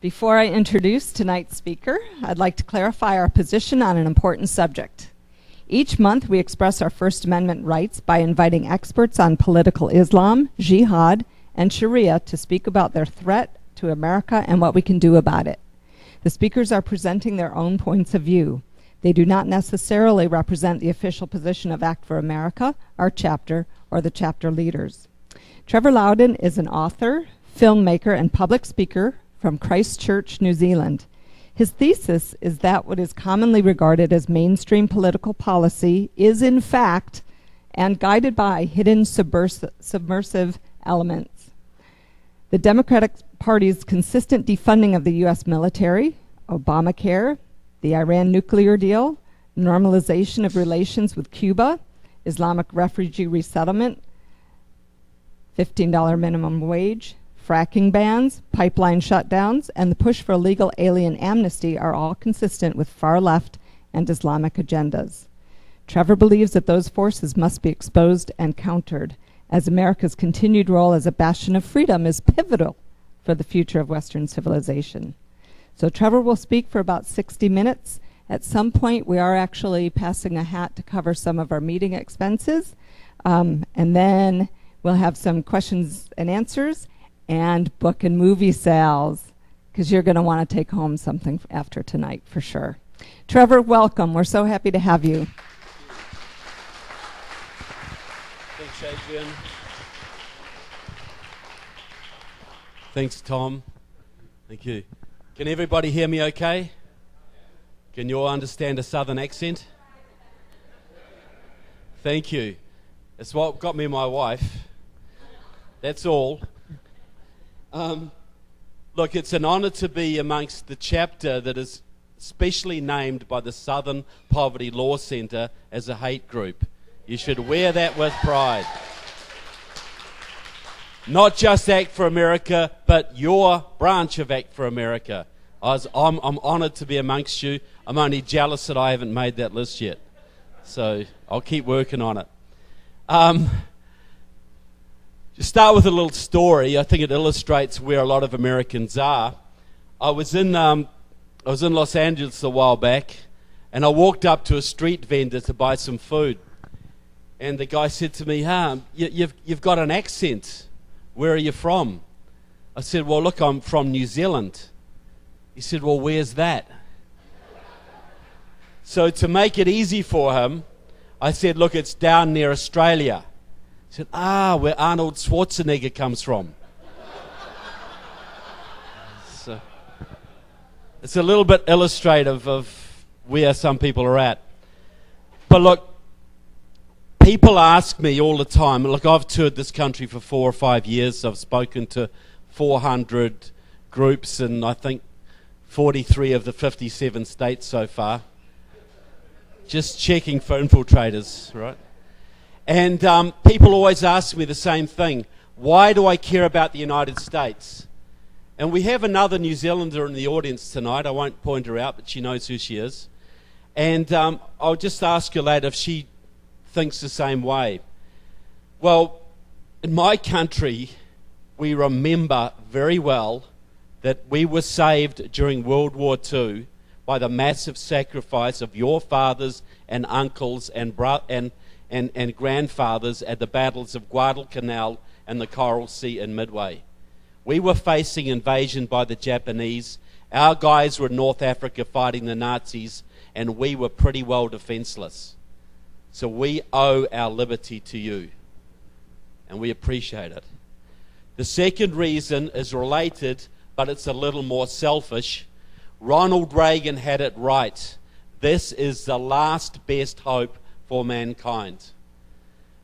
Before I introduce tonight's speaker, I'd like to clarify our position on an important subject. Each month, we express our First Amendment rights by inviting experts on political Islam, jihad, and Sharia to speak about their threat to America and what we can do about it. The speakers are presenting their own points of view. They do not necessarily represent the official position of Act for America, our chapter, or the chapter leaders. Trevor Loudon is an author, filmmaker, and public speaker from Christchurch, New Zealand. His thesis is that what is commonly regarded as mainstream political policy is in fact and guided by hidden subversive elements. The Democratic Party's consistent defunding of the U.S. military, Obamacare, the Iran nuclear deal, normalization of relations with Cuba, Islamic refugee resettlement, $15 minimum wage, fracking bans, pipeline shutdowns, and the push for illegal alien amnesty are all consistent with far-left and Islamic agendas. Trevor believes that those forces must be exposed and countered, as America's continued role as a bastion of freedom is pivotal for the future of Western civilization. So Trevor will speak for about 60 minutes. At some point, we are actually passing a hat to cover some of our meeting expenses, and then we'll have some questions and answers, and book and movie sales, because you're going to want to take home something after tonight for sure. Trevor, welcome. We're so happy to have you. Thanks, Adrian. Thanks, Tom. Thank you. Can everybody hear me okay? Can you all understand a southern accent? Thank you. That's what got me my wife. That's all. Look, it's an honour to be amongst the chapter that is specially named by the Southern Poverty Law Centre as a hate group. You should wear that with pride. Not just Act for America, but your branch of Act for America. I'm honoured to be amongst you. I'm only jealous that I haven't made that list yet. So I'll keep working on it. To start with a little story, I think it illustrates where a lot of Americans are. I was in Los Angeles a while back, and I walked up to a street vendor to buy some food. And the guy said to me, you've got an accent. Where are you from? I said, well, look, I'm from New Zealand. He said, well, where's that? So to make it easy for him, I said, look, it's down near Australia. He said, where Arnold Schwarzenegger comes from. So it's a little bit illustrative of where some people are at. But look, people ask me all the time, look, I've toured this country for 4 or 5 years. I've spoken to 400 groups in, I think, 43 of the 57 states so far. Just checking for infiltrators, right? And people always ask me the same thing. Why do I care about the United States? And we have another New Zealander in the audience tonight. I won't point her out, but she knows who she is. And I'll just ask her later if she thinks the same way. Well, in my country, we remember very well that we were saved during World War II by the massive sacrifice of your fathers and uncles and grandfathers at the battles of Guadalcanal and the Coral Sea in Midway. We were facing invasion by the Japanese. Our guys were in North Africa fighting the Nazis, and we were pretty well defenseless. So we owe our liberty to you, and we appreciate it. The second reason is related, but it's a little more selfish. Ronald Reagan had it right. This is the last best hope for mankind.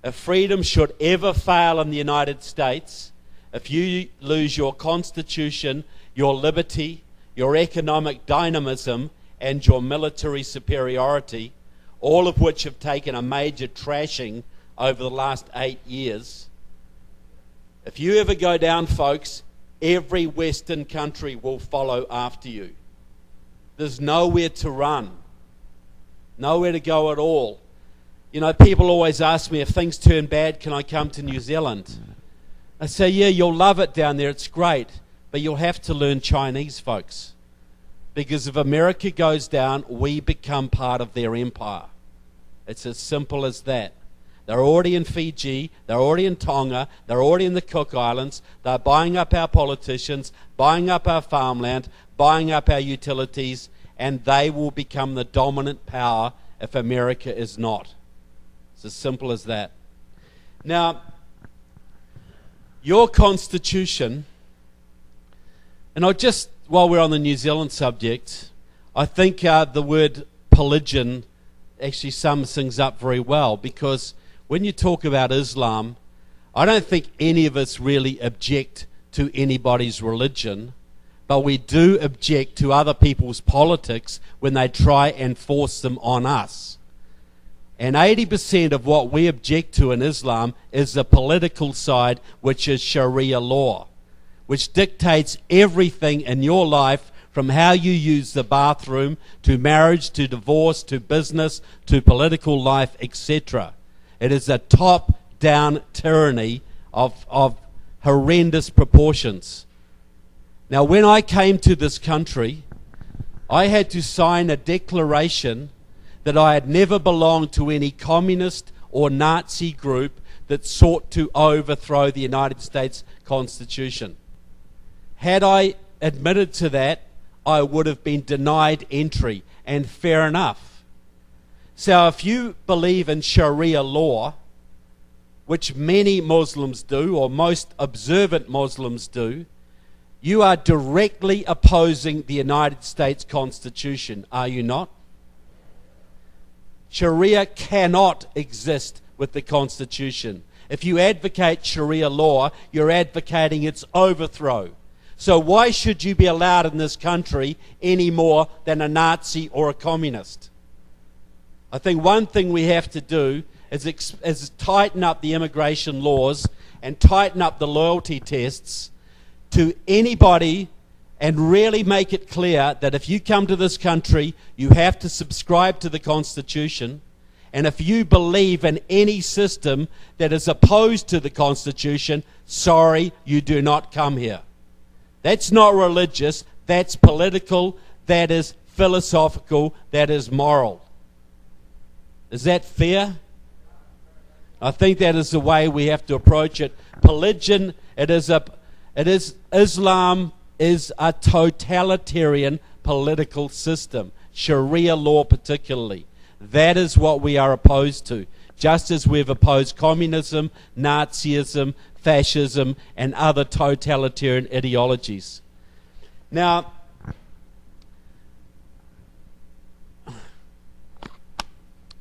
If freedom should ever fail in the United States, if you lose your constitution, your liberty, your economic dynamism, and your military superiority, all of which have taken a major trashing over the last 8 years, if you ever go down, folks, every Western country will follow after you. There's nowhere to run, nowhere to go at all. You know, people always ask me, if things turn bad, can I come to New Zealand? I say, yeah, you'll love it down there, it's great. but you'll have to learn Chinese, folks. Because if America goes down, we become part of their empire. It's as simple as that. They're already in Fiji, they're already in Tonga, they're already in the Cook Islands, they're buying up our politicians, buying up our farmland, buying up our utilities, and they will become the dominant power if America is not. It's as simple as that. Now, your constitution, and while we're on the New Zealand subject, I think the word religion actually sums things up very well, because when you talk about Islam, I don't think any of us really object to anybody's religion, but we do object to other people's politics when they try and force them on us. And 80% of what we object to in Islam is the political side, which is Sharia law, which dictates everything in your life, from how you use the bathroom, to marriage, to divorce, to business, to political life, etc. It is a top-down tyranny of horrendous proportions. Now, when I came to this country, I had to sign a declaration that I had never belonged to any communist or Nazi group that sought to overthrow the United States Constitution. Had I admitted to that, I would have been denied entry, and fair enough. So if you believe in Sharia law, which many Muslims do, or most observant Muslims do, you are directly opposing the United States Constitution, are you not? Sharia cannot exist with the Constitution. If you advocate Sharia law, you're advocating its overthrow. So why should you be allowed in this country any more than a Nazi or a communist? I think one thing we have to do is tighten up the immigration laws and tighten up the loyalty tests to anybody, and really make it clear that if you come to this country, you have to subscribe to the Constitution. And if you believe in any system that is opposed to the Constitution, sorry, you do not come here. That's not religious, that's political, that is philosophical, that is moral. Is that fair? I think that is the way we have to approach it. Religion, Islam is a totalitarian political system, Sharia law particularly. That is what we are opposed to, just as we've opposed communism, Nazism, fascism, and other totalitarian ideologies. Now,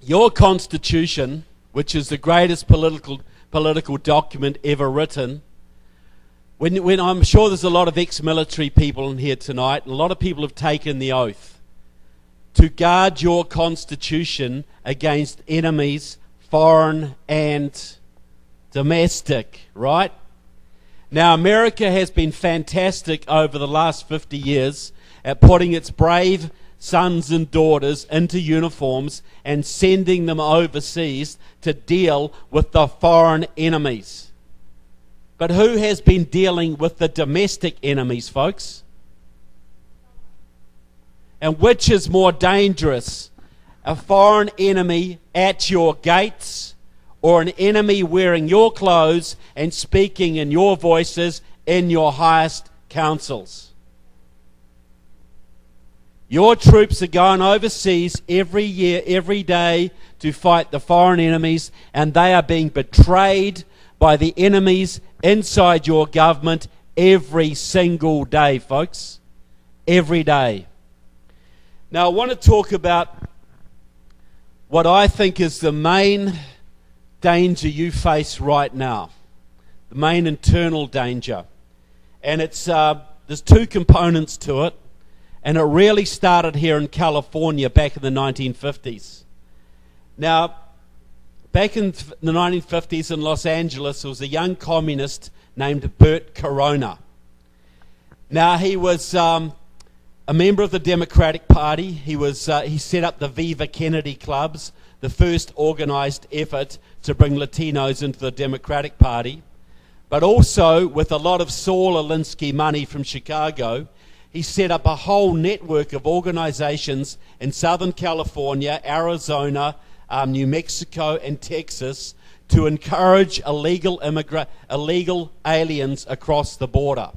your constitution, which is the greatest political document ever written, when I'm sure there's a lot of ex-military people in here tonight, and a lot of people have taken the oath to guard your constitution against enemies, foreign and domestic, right? Now, America has been fantastic over the last 50 years at putting its brave sons and daughters into uniforms and sending them overseas to deal with the foreign enemies. But who has been dealing with the domestic enemies, folks? And which is more dangerous? A foreign enemy at your gates, or an enemy wearing your clothes and speaking in your voices in your highest councils? Your troops are going overseas every year, every day to fight the foreign enemies, and they are being betrayed by the enemies inside your government every single day, folks. Every day. Now, I want to talk about what I think is the main danger you face right now, the main internal danger. And there's two components to it, and it really started here in California back in the 1950s. Now, back in the 1950s in Los Angeles, there was a young communist named Bert Corona. Now, he was a member of the Democratic Party. He set up the Viva Kennedy clubs, the first organized effort to bring Latinos into the Democratic Party. but also with a lot of Saul Alinsky money from Chicago, he set up a whole network of organizations in Southern California, Arizona, New Mexico, and Texas to encourage illegal aliens across the border.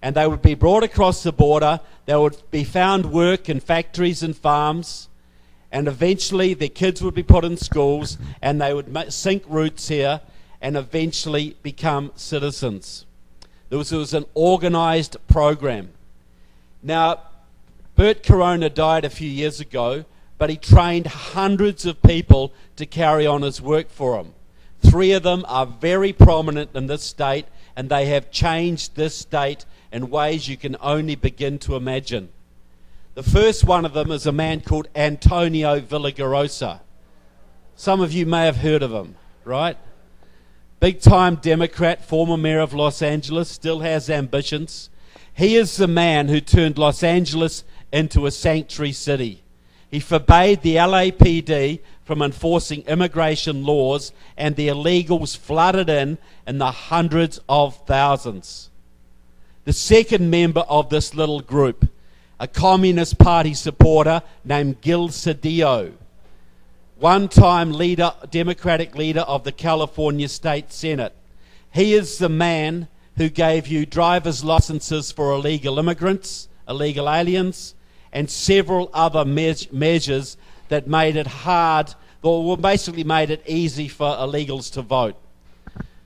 And they would be brought across the border, they would be found work in factories and farms, and eventually their kids would be put in schools, and they would sink roots here and eventually become citizens. This was an organized program. Now, Bert Corona died a few years ago, but he trained hundreds of people to carry on his work for him. 3 of them are very prominent in this state, and they have changed this state in ways you can only begin to imagine. The first one of them is a man called Antonio Villagrosa. Some of you may have heard of him, right? Big-time Democrat, former mayor of Los Angeles, still has ambitions. He is the man who turned Los Angeles into a sanctuary city. He forbade the LAPD from enforcing immigration laws, and the illegals flooded in the hundreds of thousands. The second member of this little group, a Communist Party supporter named Gil Cedillo, one-time leader, Democratic leader of the California State Senate. He is the man who gave you driver's licenses for illegal immigrants, illegal aliens, and several other measures that made it hard, or basically made it easy for illegals to vote.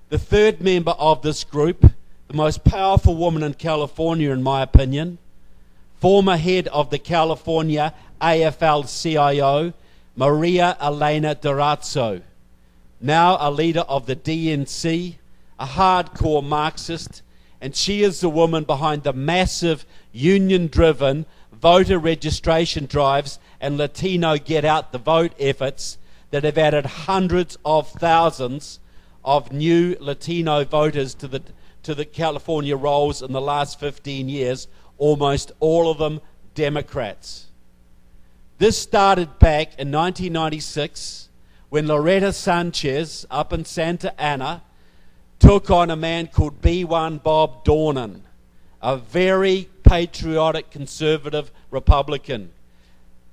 The third member of this group, the most powerful woman in California, in my opinion, former head of the California AFL-CIO, Maria Elena Durazo, now a leader of the DNC, a hardcore Marxist, and she is the woman behind the massive union-driven voter registration drives and Latino get out the vote efforts that have added hundreds of thousands of new Latino voters to the California rolls in the last 15 years, almost all of them Democrats. This started back in 1996 when Loretta Sanchez up in Santa Ana took on a man called B1 Bob Dornan, a very patriotic conservative Republican.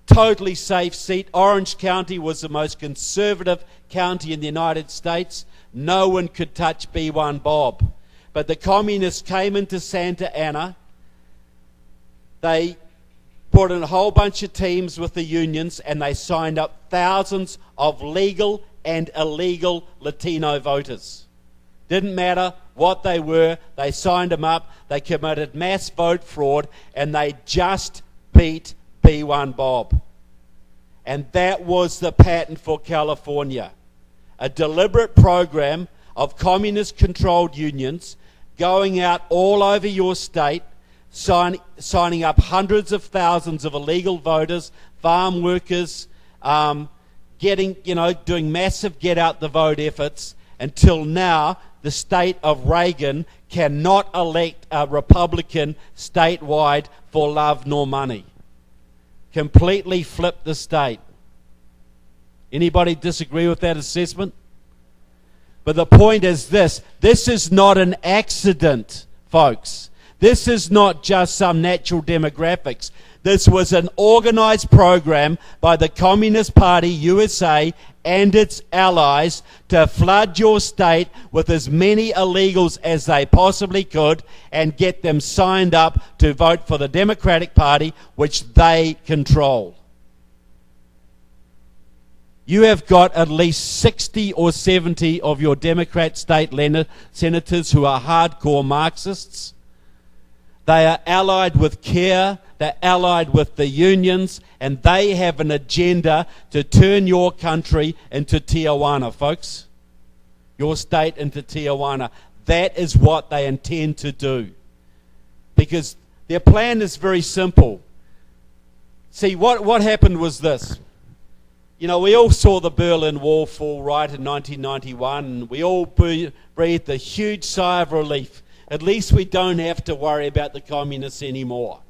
Totally safe seat. Orange County was the most conservative county in the United States. No one could touch B1 Bob. But the communists came into Santa Ana. They put in a whole bunch of teams with the unions, and they signed up thousands of legal and illegal Latino voters. Didn't matter what they were, they signed them up, they committed mass vote fraud, and they just beat B1 Bob. And that was the pattern for California. A deliberate program of communist-controlled unions going out all over your state, signing up hundreds of thousands of illegal voters, farm workers, doing massive get-out-the-vote efforts, until now the state of Reagan cannot elect a Republican statewide for love nor money. Completely flipped the state. Anybody disagree with that assessment? But the point is this is not an accident, folks. This is not just some natural demographics. This was an organized program by the Communist Party USA and its allies to flood your state with as many illegals as they possibly could and get them signed up to vote for the Democratic Party, which they control. You have got at least 60 or 70 of your Democrat state senators who are hardcore Marxists. They are allied with CARE, they're allied with the unions, and they have an agenda to turn your country into Tijuana, folks. Your state into Tijuana. That is what they intend to do. Because their plan is very simple. See, what happened was this. You know, we all saw the Berlin Wall fall right in 1991, and we all breathed a huge sigh of relief. At least we don't have to worry about the communists anymore.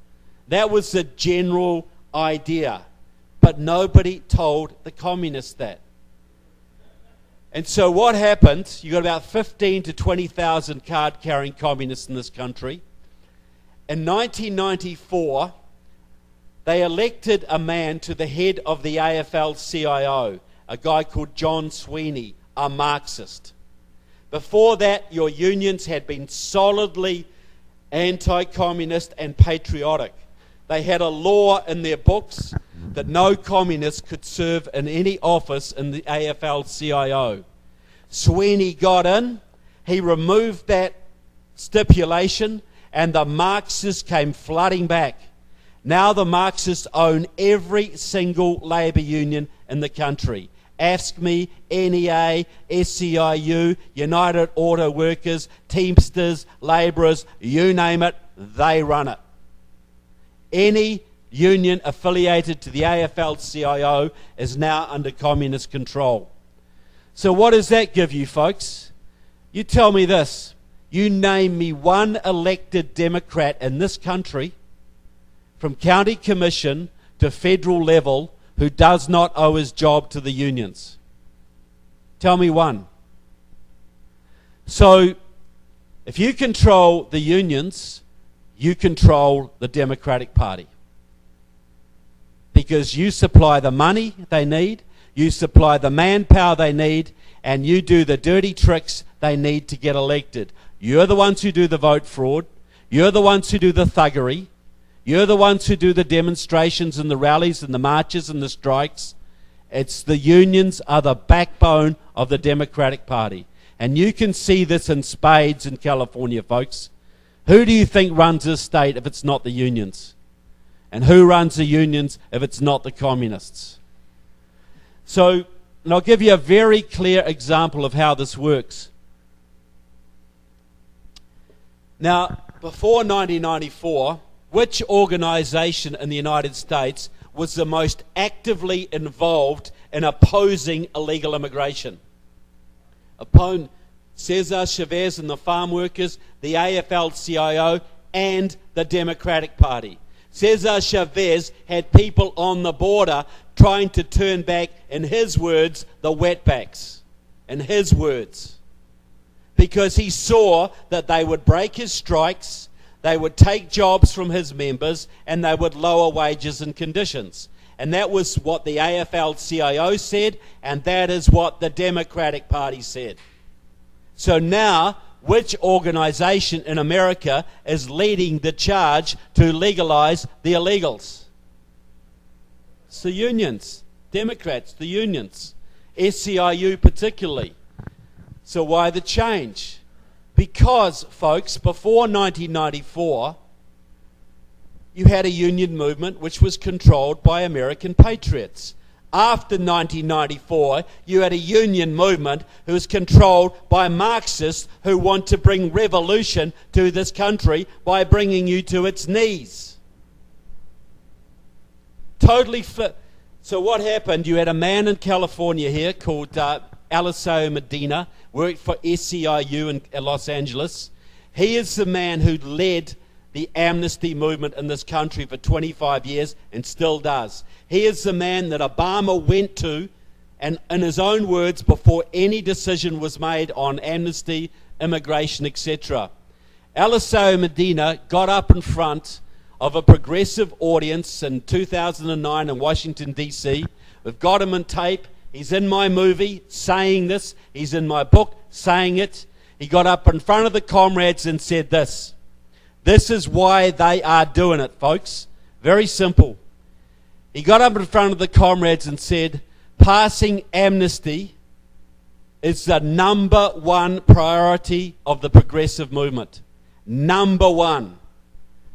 That was the general idea. But nobody told the communists that. And so what happened, you got about 15 to 20,000 card-carrying communists in this country. In 1994, they elected a man to the head of the AFL-CIO, a guy called John Sweeney, a Marxist. Before that, your unions had been solidly anti-communist and patriotic. They had a law in their books that no communist could serve in any office in the AFL-CIO. Sweeney got in, he removed that stipulation, and the Marxists came flooding back. Now the Marxists own every single labour union in the country. AFSCME, NEA, SCIU, United Auto Workers, Teamsters, Labourers, you name it, they run it. Any union affiliated to the AFL-CIO is now under communist control. So what does that give you, folks? You tell me this. You name me one elected Democrat in this country, from county commission to federal level, who does not owe his job to the unions. Tell me one. So, if you control the unions, you control the Democratic Party. Because you supply the money they need, you supply the manpower they need, and you do the dirty tricks they need to get elected. You're the ones who do the vote fraud. You're the ones who do the thuggery. You're the ones who do the demonstrations and the rallies and the marches and the strikes. It's the unions are the backbone of the Democratic Party. And you can see this in spades in California, folks. Who do you think runs this state if it's not the unions? And who runs the unions if it's not the communists? So, and I'll give you a very clear example of how this works. Now, before 1994, which organisation in the United States was the most actively involved in opposing illegal immigration? Upon Cesar Chavez and the farm workers, the AFL-CIO, and the Democratic Party. Cesar Chavez had people on the border trying to turn back, in his words, the wetbacks. In his words. Because he saw that they would break his strikes, they would take jobs from his members, and they would lower wages and conditions. And that was what the AFL-CIO said, and that is what the Democratic Party said. So now, which organisation in America is leading the charge to legalise the illegals? It's the unions. Democrats, the unions. SCIU particularly. So why the change? Because, folks, before 1994, you had a union movement which was controlled by American patriots. After 1994, you had a union movement who was controlled by Marxists who want to bring revolution to this country by bringing you to its knees. Totally fit. So what happened? You had a man in California here called Eliseo Medina, worked for SCIU in Los Angeles. He is the man who led the amnesty movement in this country for 25 years and still does. He is the man that Obama went to, and in his own words, before any decision was made on amnesty, immigration, etc. Eliseo Medina got up in front of a progressive audience in 2009 in Washington, D.C. We've got him on tape. He's in my movie saying this. He's in my book saying it. He got up in front of the comrades and said this. This is why they are doing it, folks. Very simple. He got up in front of the comrades and said, passing amnesty is the number one priority of the progressive movement. Number one.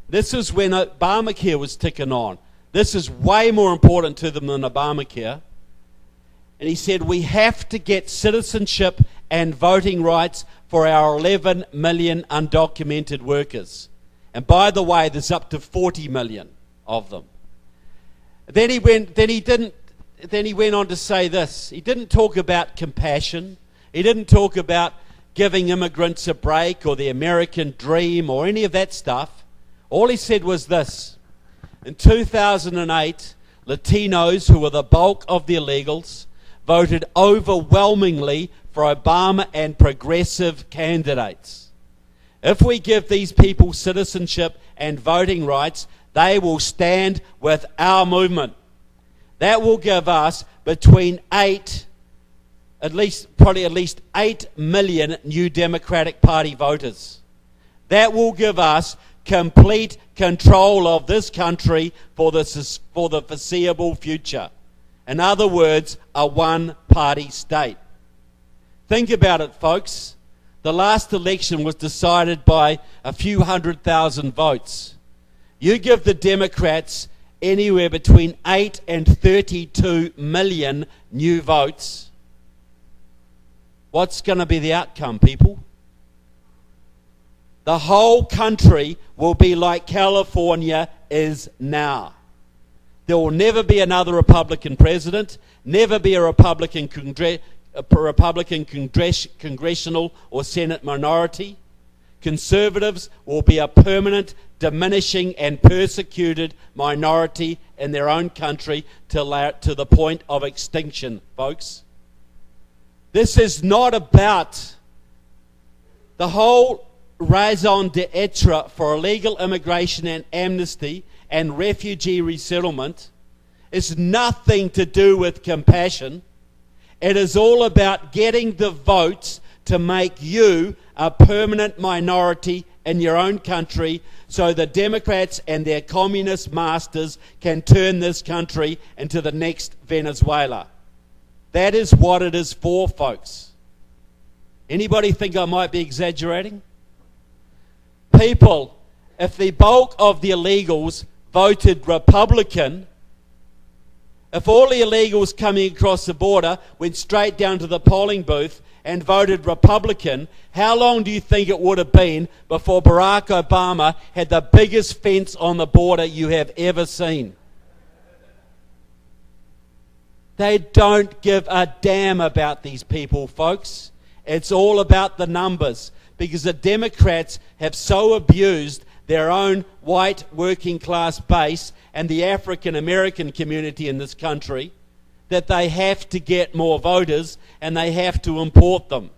This is when Obamacare was ticking on. This is way more important to them than Obamacare. And he said, we have to get citizenship and voting rights for our 11 million undocumented workers. And by the way, there's up to 40 million of them. Then he went on to say this. He didn't talk about compassion. He didn't talk about giving immigrants a break or the American dream or any of that stuff. All he said was this. In 2008, Latinos, who were the bulk of the illegals, voted overwhelmingly for Obama and progressive candidates. If we give these people citizenship and voting rights, they will stand with our movement. That will give us between at least 8 million new Democratic Party voters. That will give us complete control of this country for the foreseeable future. In other words, a one-party state. Think about it, folks. The last election was decided by a few 100,000 votes. You give the Democrats anywhere between 8 and 32 million new votes. What's going to be the outcome, people? The whole country will be like California is now. There will never be another Republican president, never be a Republican congressional or Senate minority. Conservatives will be a permanent, diminishing and persecuted minority in their own country to the point of extinction, folks. This is not about the whole raison d'etre for illegal immigration and amnesty and refugee resettlement. Is nothing to do with compassion. It is all about getting the votes to make you a permanent minority in your own country so the Democrats and their communist masters can turn this country into the next Venezuela. That is what it is for, folks. Anybody think I might be exaggerating? People, if the bulk of the illegals voted Republican, if all the illegals coming across the border went straight down to the polling booth and voted Republican, how long do you think it would have been before Barack Obama had the biggest fence on the border you have ever seen? They don't give a damn about these people, folks. It's all about the numbers, because the Democrats have so abused their own white working class base and the African American community in this country that they have to get more voters and they have to import them.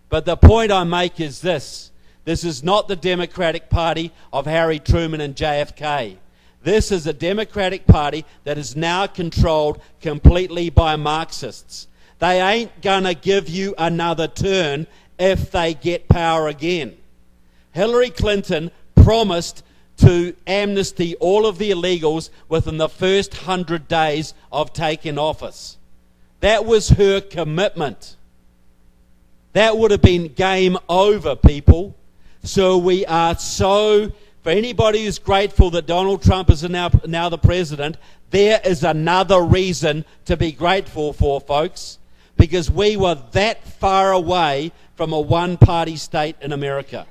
But the point I make is this. This is not the Democratic Party of Harry Truman and JFK. This is a Democratic Party that is now controlled completely by Marxists. They ain't gonna give you another turn if they get power again. Hillary Clinton promised to amnesty all of the illegals within the first 100 days of taking office. That was her commitment. That would have been game over, people. So we are so... For anybody who's grateful that Donald Trump is now the president, there is another reason to be grateful for, folks, because we were that far away from a one-party state in America.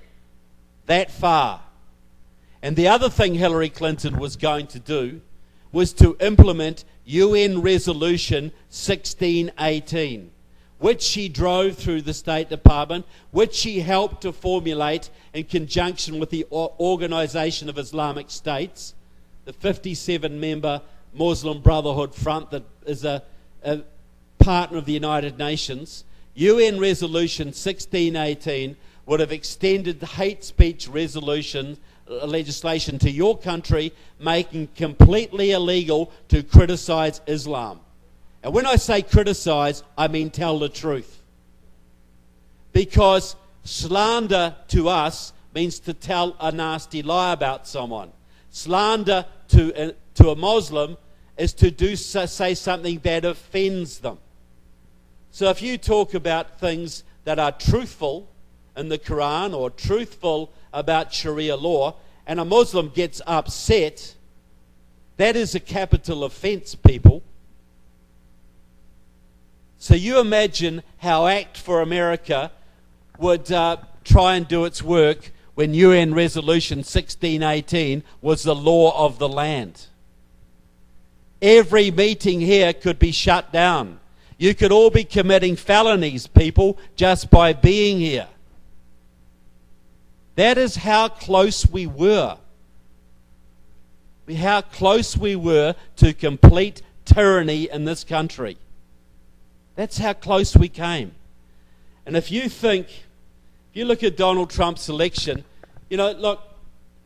That far. And the other thing Hillary Clinton was going to do was to implement UN Resolution 1618, which she drove through the State Department, which she helped to formulate in conjunction with the Organization of Islamic States, the 57-member Muslim Brotherhood Front that is a partner of the United Nations. UN Resolution 1618 would have extended the hate speech legislation to your country, making completely illegal to criticize Islam. And when I say criticize, I mean tell the truth. Because slander to us means to tell a nasty lie about someone. Slander to a Muslim is to say something that offends them. So if you talk about things that are truthful in the Quran or truthful about Sharia law, and a Muslim gets upset, that is a capital offense, people. So you imagine how Act for America would try and do its work when UN Resolution 1618 was the law of the land. Every meeting here could be shut down. You could all be committing felonies, people, just by being here. That is how close we were. How close we were to complete tyranny in this country. That's how close we came. And if you look at Donald Trump's election, look,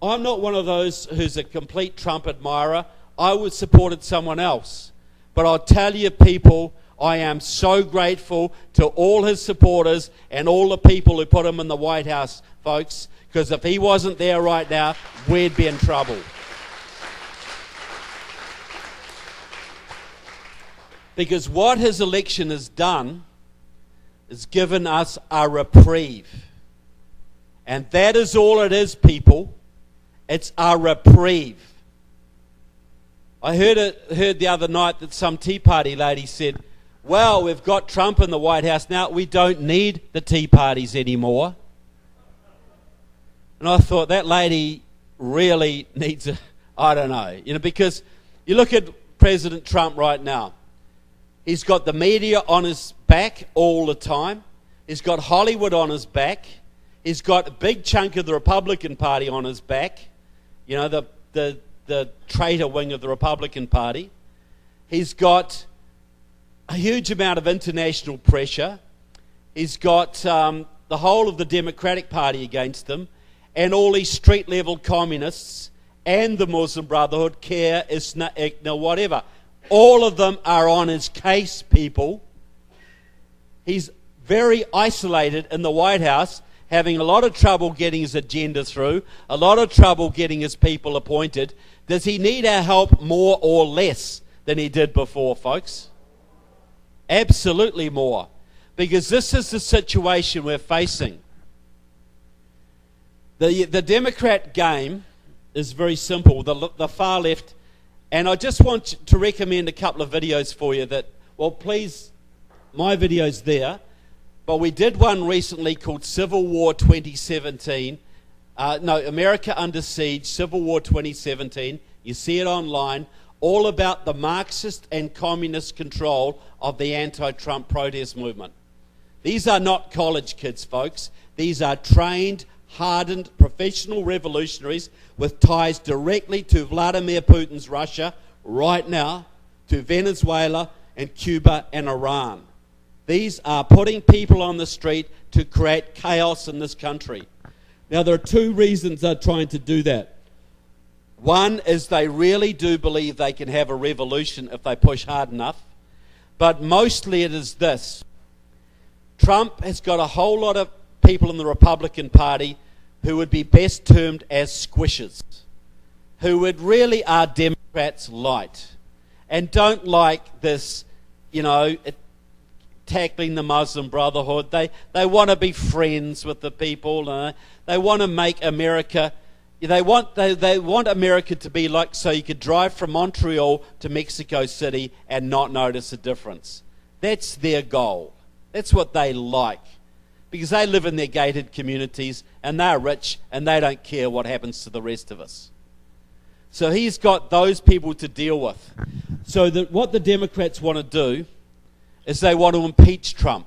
I'm not one of those who's a complete Trump admirer. I would have supported someone else. But I'll tell you, people, I am so grateful to all his supporters and all the people who put him in the White House, folks, because if he wasn't there right now, we'd be in trouble. Because what his election has done is given us a reprieve. And that is all it is, people. It's a reprieve. I heard the other night that some Tea Party lady said, well, we've got Trump in the White House now, we don't need the Tea Parties anymore. And I thought, that lady really needs I don't know. Because you look at President Trump right now. He's got the media on his back all the time. He's got Hollywood on his back. He's got a big chunk of the Republican Party on his back. The traitor wing of the Republican Party. He's got a huge amount of international pressure. He's got the whole of the Democratic Party against him, and all these street-level communists and the Muslim Brotherhood, CARE, ISNA, ICNA, whatever. All of them are on his case, people. He's very isolated in the White House, having a lot of trouble getting his agenda through, a lot of trouble getting his people appointed. Does he need our help more or less than he did before, folks? Absolutely more. Because this is the situation we're facing. The Democrat game is very simple. The far left, and I just want to recommend a couple of videos for you that, well, please, my video's there, but we did one recently called Civil War 2017. America Under Siege, Civil War 2017. You see it online, all about the Marxist and communist control of the anti-Trump protest movement. These are not college kids, folks. These are trained, hardened, professional revolutionaries with ties directly to Vladimir Putin's Russia right now, to Venezuela and Cuba and Iran. These are putting people on the street to create chaos in this country. Now, there are two reasons they're trying to do that. One is they really do believe they can have a revolution if they push hard enough. But mostly it is this. Trump has got a whole lot of people in the Republican Party who would be best termed as squishers, who would really are Democrats light and don't like this, tackling the Muslim Brotherhood. They want to be friends with the people. They want to make America... They want America to be like, so you could drive from Montreal to Mexico City and not notice a difference. That's their goal. That's what they like. Because they live in their gated communities and they're rich and they don't care what happens to the rest of us. So he's got those people to deal with. So what the Democrats want to do is they want to impeach Trump.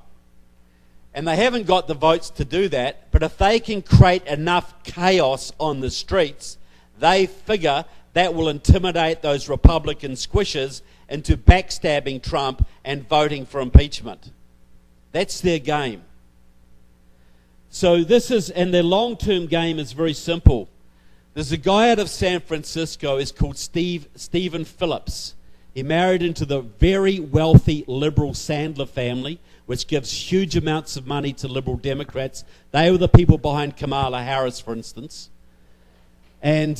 And they haven't got the votes to do that, but if they can create enough chaos on the streets, they figure that will intimidate those Republican squishers into backstabbing Trump and voting for impeachment. That's their game. So and their long-term game is very simple. There's a guy out of San Francisco, is called Stephen Phillips. He married into the very wealthy liberal Sandler family, which gives huge amounts of money to Liberal Democrats. They were the people behind Kamala Harris, for instance. And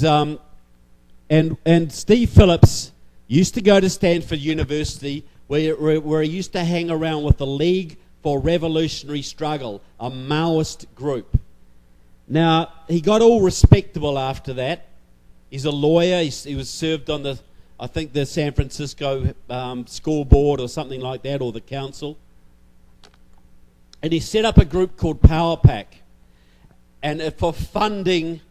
Steve Phillips used to go to Stanford University, where he used to hang around with the League for Revolutionary Struggle, a Maoist group. Now, he got all respectable after that. He's a lawyer. He was served on the San Francisco school board or something like that, or the council. And he set up a group called Power Pack, and for funding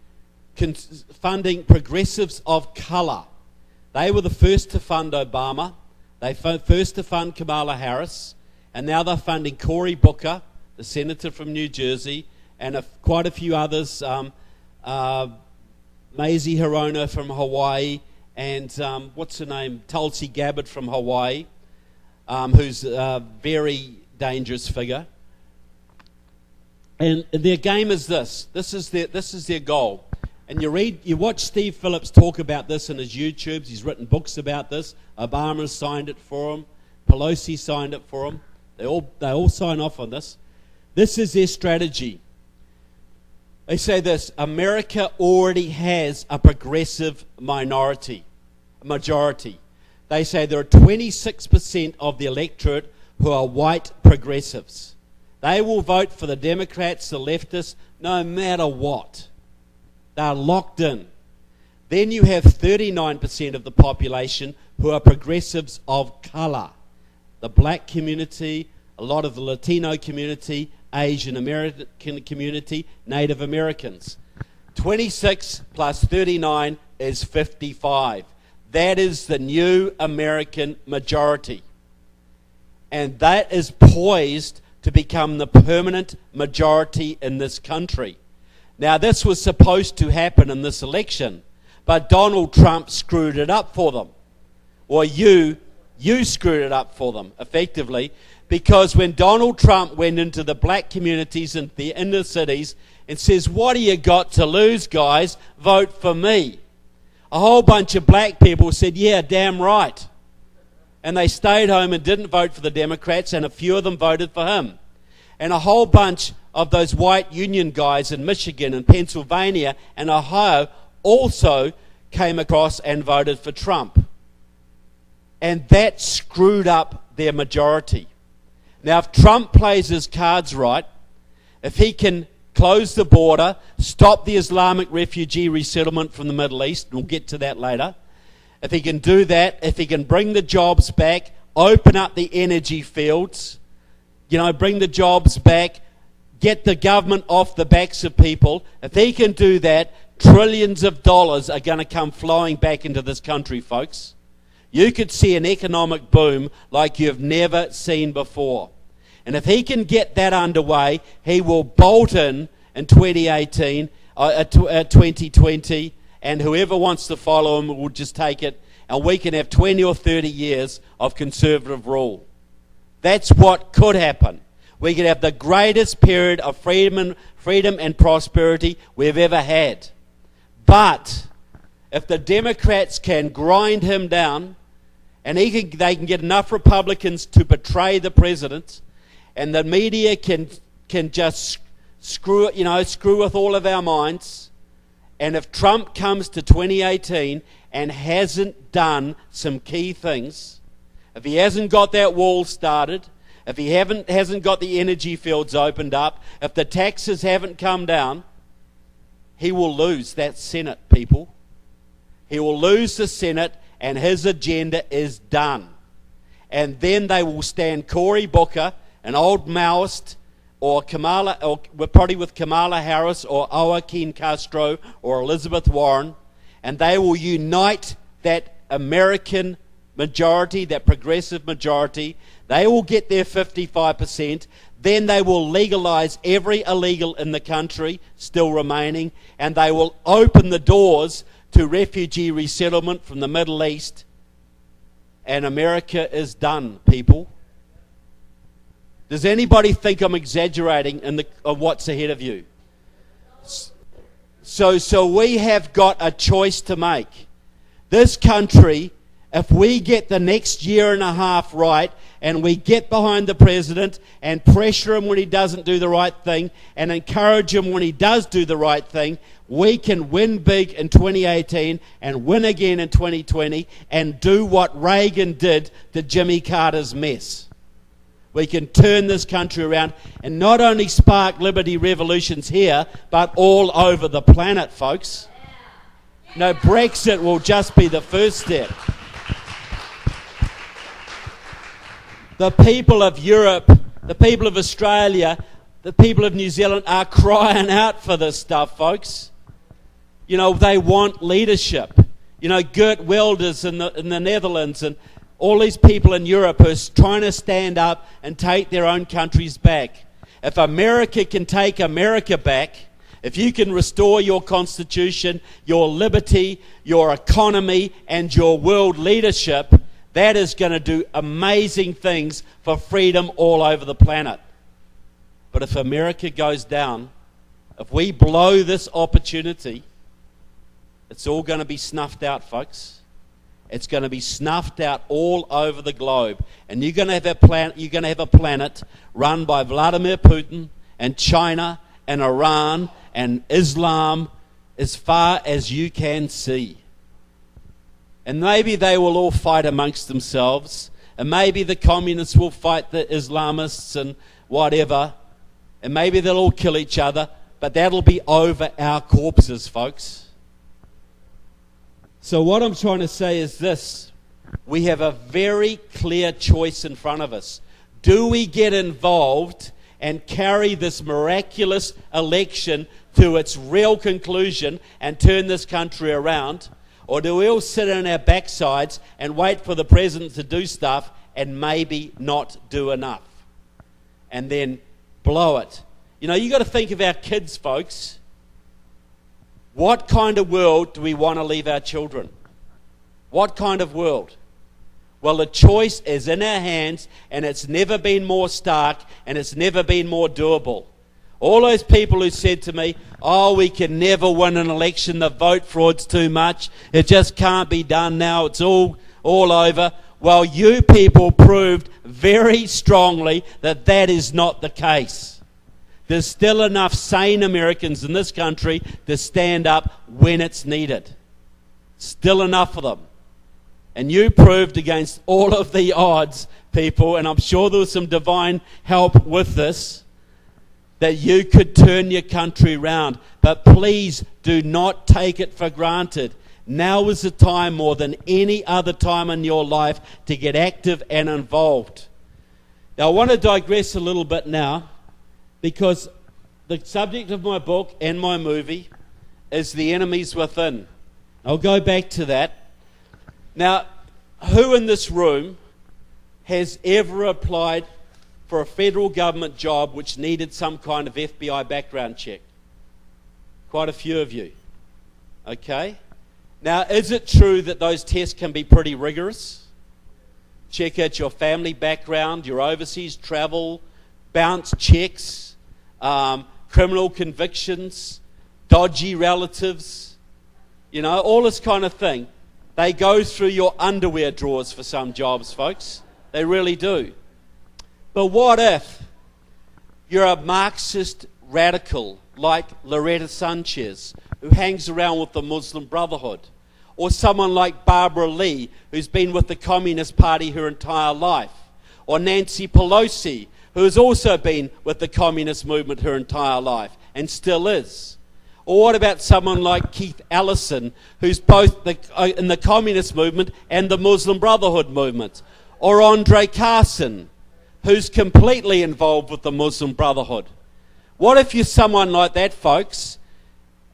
progressives of colour. They were the first to fund Obama. They first to fund Kamala Harris, and now they're funding Cory Booker, the senator from New Jersey, and quite a few others, Mazie Hirono from Hawaii, and what's her name, Tulsi Gabbard from Hawaii, who's a very dangerous figure. And their game is this. This is their goal. And you watch Steve Phillips talk about this in his YouTubes. He's written books about this. Obama signed it for him. Pelosi signed it for him. They all sign off on this. This is their strategy. They say this: America already has a progressive majority. They say there are 26% of the electorate who are white progressives. They will vote for the Democrats, the leftists, no matter what. They're locked in. Then you have 39% of the population who are progressives of colour. The black community, a lot of the Latino community, Asian American community, Native Americans. 26 plus 39 is 55. That is the new American majority. And that is poised to become the permanent majority in this country. Now, this was supposed to happen in this election, but Donald Trump screwed it up for them. Or you screwed it up for them, effectively, because when Donald Trump went into the black communities and the inner cities and says, "What do you got to lose, guys? Vote for me." A whole bunch of black people said, "Yeah, damn right." And they stayed home and didn't vote for the Democrats, and a few of them voted for him. And a whole bunch of those white union guys in Michigan and Pennsylvania and Ohio also came across and voted for Trump. And that screwed up their majority. Now, if Trump plays his cards right, if he can close the border, stop the Islamic refugee resettlement from the Middle East, and we'll get to that later, if he can do that, if he can bring the jobs back, open up the energy fields, bring the jobs back, get the government off the backs of people, if he can do that, trillions of dollars are going to come flowing back into this country, folks. You could see an economic boom like you've never seen before. And if he can get that underway, he will bolt in 2018, 2020, and whoever wants to follow him will just take it, and we can have 20 or 30 years of conservative rule. That's what could happen. We could have the greatest period of freedom and prosperity we've ever had. But if the Democrats can grind him down, and they can get enough Republicans to betray the president, and the media can just screw with all of our minds, and if Trump comes to 2018 and hasn't done some key things, if he hasn't got that wall started, if he hasn't got the energy fields opened up, if the taxes haven't come down, he will lose that Senate, people. He will lose the Senate, and his agenda is done. And then they will stand Cory Booker, an old Maoist, or probably with Kamala Harris or Joaquin Castro or Elizabeth Warren, and they will unite that American majority, that progressive majority. They will get their 55%. Then they will legalize every illegal in the country still remaining, and they will open the doors to refugee resettlement from the Middle East, and America is done, people. Does anybody think I'm exaggerating of what's ahead of you? So we have got a choice to make. This country, if we get the next year and a half right, and we get behind the president and pressure him when he doesn't do the right thing and encourage him when he does do the right thing, we can win big in 2018 and win again in 2020 and do what Reagan did to Jimmy Carter's mess. We can turn this country around and not only spark liberty revolutions here, but all over the planet, folks. No, Brexit will just be the first step. The people of Europe, the people of Australia, the people of New Zealand are crying out for this stuff, folks. They want leadership. Geert Wilders in the Netherlands and all these people in Europe are trying to stand up and take their own countries back. If America can take America back, if you can restore your constitution, your liberty, your economy, and your world leadership, that is going to do amazing things for freedom all over the planet. But if America goes down, if we blow this opportunity, it's all going to be snuffed out, folks. It's going to be snuffed out all over the globe. And you're going to have a planet run by Vladimir Putin and China and Iran and Islam as far as you can see. And maybe they will all fight amongst themselves. And maybe the communists will fight the Islamists and whatever. And maybe they'll all kill each other. But that'll be over our corpses, folks. So what I'm trying to say is this. We have a very clear choice in front of us. Do we get involved and carry this miraculous election to its real conclusion and turn this country around? Or do we all sit on our backsides and wait for the president to do stuff and maybe not do enough? And then blow it. You know, you've got to think of our kids, folks. What kind of world do we want to leave our children? What kind of world? Well, the choice is in our hands, and it's never been more stark, and it's never been more doable. All those people who said to me, oh, we can never win an election, the vote fraud's too much, it just can't be done now, it's all over. Well, you people proved very strongly that that is not the case. There's still enough sane Americans in this country to stand up when it's needed. Still enough of them. And you proved against all of the odds, people, and I'm sure there was some divine help with this, that you could turn your country around. But please do not take it for granted. Now is the time more than any other time in your life to get active and involved. Now I want to digress a little bit now, because the subject of my book and my movie is the enemies within. I'll go back to that. Now, who in this room has ever applied for a federal government job which needed some kind of FBI background check? Quite a few of you. Okay. Now, is it true that those tests can be pretty rigorous? Check out your family background, your overseas travel, bounce checks, criminal convictions, dodgy relatives, you know, all this kind of thing. They go through your underwear drawers for some jobs, folks. They really do. But what if you're a Marxist radical like Loretta Sanchez, who hangs around with the Muslim Brotherhood? Or someone like Barbara Lee, who's been with the Communist Party her entire life? Or Nancy Pelosi, who has also been with the communist movement her entire life and still is? Or what about someone like Keith Ellison, who's both in the communist movement and the Muslim Brotherhood movement? Or Andre Carson, who's completely involved with the Muslim Brotherhood? What if you're someone like that, folks,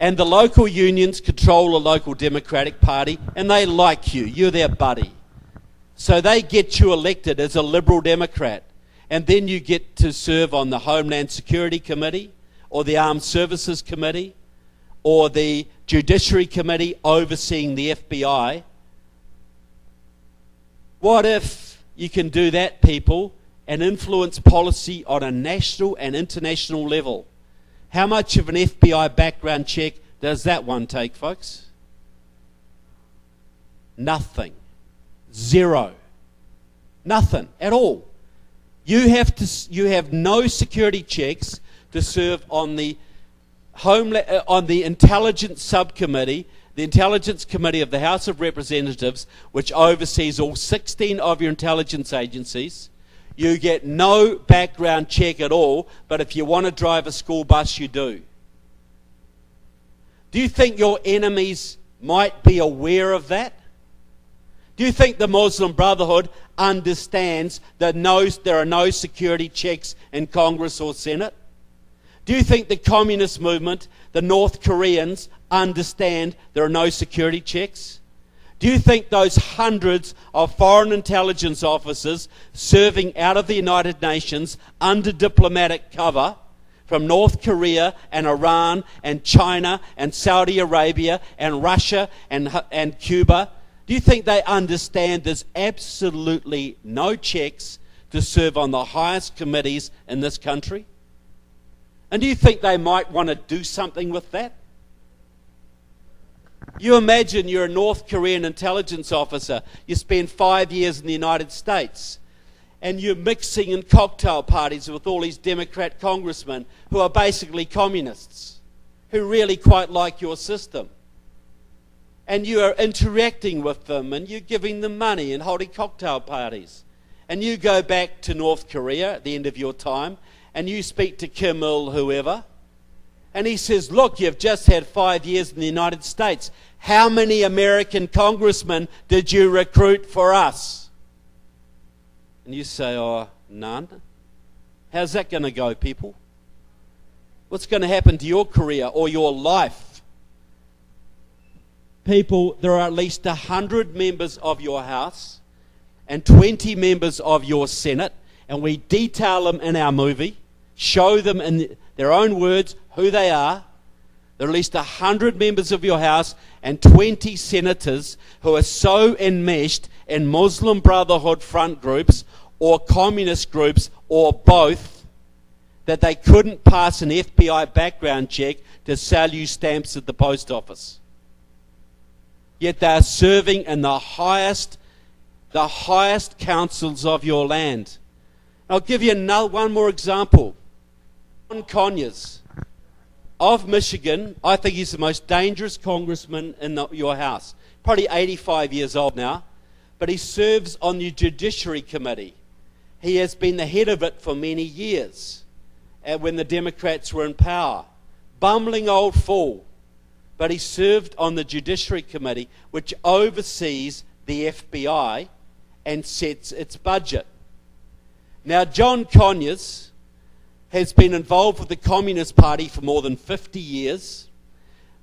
and the local unions control the local Democratic Party and they like you, you're their buddy. So they get you elected as a Liberal Democrat. And then you get to serve on the Homeland Security Committee or the Armed Services Committee or the Judiciary Committee overseeing the FBI. What if you can do that, people, and influence policy on a national and international level? How much of an FBI background check does that one take, folks? Nothing. Zero. Nothing at all. You have no security checks to serve on the Intelligence Subcommittee, the Intelligence Committee of the House of Representatives, which oversees all 16 of your intelligence agencies. You get no background check at all, but if you want to drive a school bus, you do. Do you think your enemies might be aware of that? Do you think the Muslim Brotherhood understands that there are no security checks in Congress or Senate? Do you think the communist movement, the North Koreans, understand there are no security checks? Do you think those hundreds of foreign intelligence officers serving out of the United Nations under diplomatic cover from North Korea and Iran and China and Saudi Arabia and Russia and Cuba, do you think they understand there's absolutely no checks to serve on the highest committees in this country? And do you think they might want to do something with that? You imagine you're a North Korean intelligence officer, you spend 5 years in the United States, and you're mixing in cocktail parties with all these Democrat congressmen who are basically communists, who really quite like your system. And you are interacting with them, and you're giving them money and holding cocktail parties. And you go back to North Korea at the end of your time, and you speak to Kim Il, whoever, and he says, look, you've just had 5 years in the United States. How many American congressmen did you recruit for us? And you say, oh, none. How's that going to go, people? What's going to happen to your career or your life? People, there are at least 100 members of your House and 20 members of your Senate, and we detail them in our movie, show them in their own words who they are. There are at least 100 members of your House and 20 senators who are so enmeshed in Muslim Brotherhood front groups or communist groups or both that they couldn't pass an FBI background check to sell you stamps at the post office. Yet they are serving in the highest councils of your land. I'll give you one more example. John Conyers of Michigan, I think he's the most dangerous congressman in your House. Probably 85 years old now, but he serves on the Judiciary Committee. He has been the head of it for many years, when the Democrats were in power. Bumbling old fool. But he served on the Judiciary Committee, which oversees the FBI and sets its budget. Now, John Conyers has been involved with the Communist Party for more than 50 years,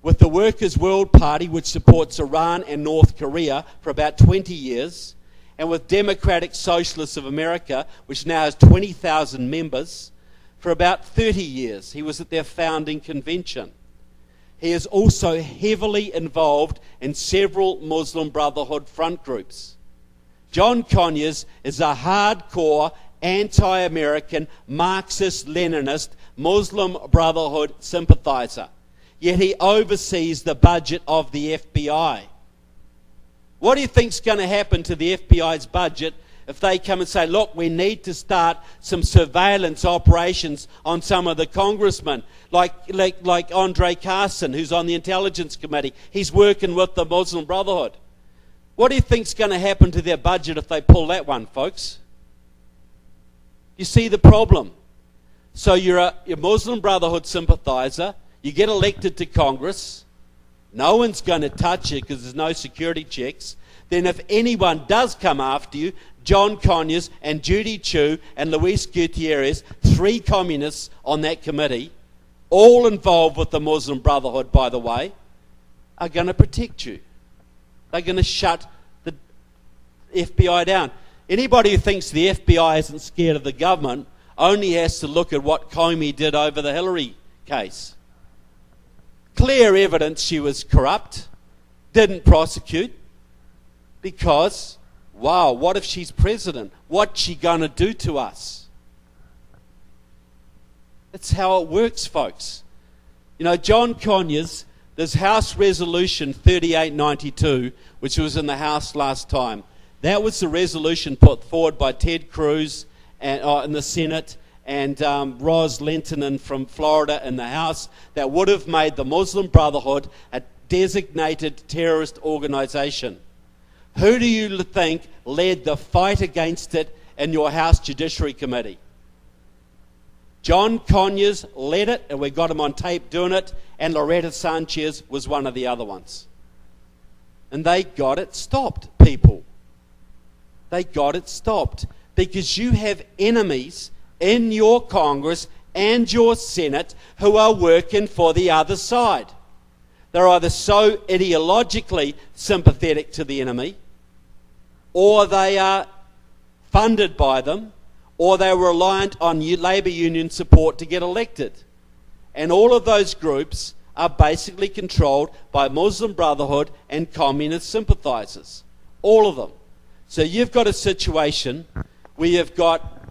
with the Workers' World Party, which supports Iran and North Korea, for about 20 years, and with Democratic Socialists of America, which now has 20,000 members, for about 30 years. He was at their founding convention. He is also heavily involved in several Muslim Brotherhood front groups. John Conyers is a hardcore anti-American, Marxist-Leninist, Muslim Brotherhood sympathizer. Yet he oversees the budget of the FBI. What do you think's going to happen to the FBI's budget if they come and say, look, we need to start some surveillance operations on some of the congressmen, like Andre Carson, who's on the Intelligence Committee. He's working with the Muslim Brotherhood. What do you think's going to happen to their budget if they pull that one, folks? You see the problem. So you're a Muslim Brotherhood sympathizer, you get elected to Congress, no one's going to touch you because there's no security checks. Then if anyone does come after you, John Conyers and Judy Chu and Luis Gutierrez, 3 communists on that committee, all involved with the Muslim Brotherhood, by the way, are going to protect you. They're going to shut the FBI down. Anybody who thinks the FBI isn't scared of the government only has to look at what Comey did over the Hillary case. Clear evidence she was corrupt, didn't prosecute, because, wow, what if she's president? What's she going to do to us? That's how it works, folks. You know, John Conyers, there's House Resolution 3892, which was in the House last time. That was the resolution put forward by Ted Cruz in the Senate and Ros Lentonen from Florida in the House that would have made the Muslim Brotherhood a designated terrorist organization. Who do you think led the fight against it in your House Judiciary Committee? John Conyers led it, and we got him on tape doing it, and Loretta Sanchez was one of the other ones. And they got it stopped, people. They got it stopped because you have enemies in your Congress and your Senate who are working for the other side. They're either so ideologically sympathetic to the enemy, or they are funded by them, or they're reliant on labour union support to get elected. And all of those groups are basically controlled by Muslim Brotherhood and communist sympathisers. All of them. So you've got a situation where you've got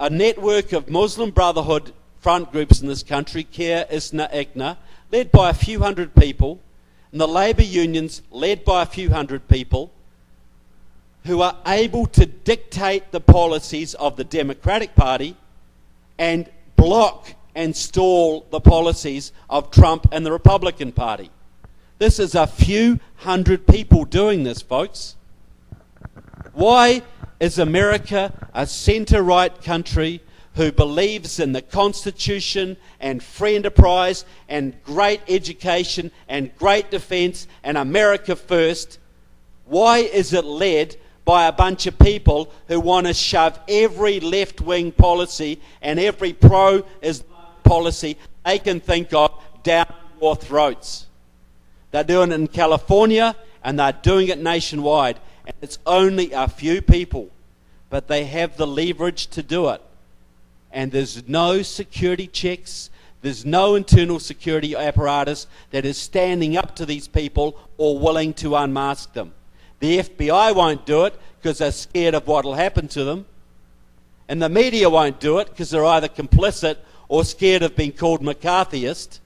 a network of Muslim Brotherhood front groups in this country, Care, ISNA, IGNA, led by a few hundred people, and the labour unions, led by a few hundred people, who are able to dictate the policies of the Democratic Party and block and stall the policies of Trump and the Republican Party. This is a few hundred people doing this, folks. Why is America a centre-right country who believes in the Constitution and free enterprise and great education and great defence and America first? Why is it led by a bunch of people who want to shove every left-wing policy and every pro-Islam policy they can think of down your throats? They're doing it in California and they're doing it nationwide, and it's only a few people, but they have the leverage to do it. And there's no security checks, there's no internal security apparatus that is standing up to these people or willing to unmask them. The FBI won't do it because they're scared of what will happen to them. And the media won't do it because they're either complicit or scared of being called McCarthyist.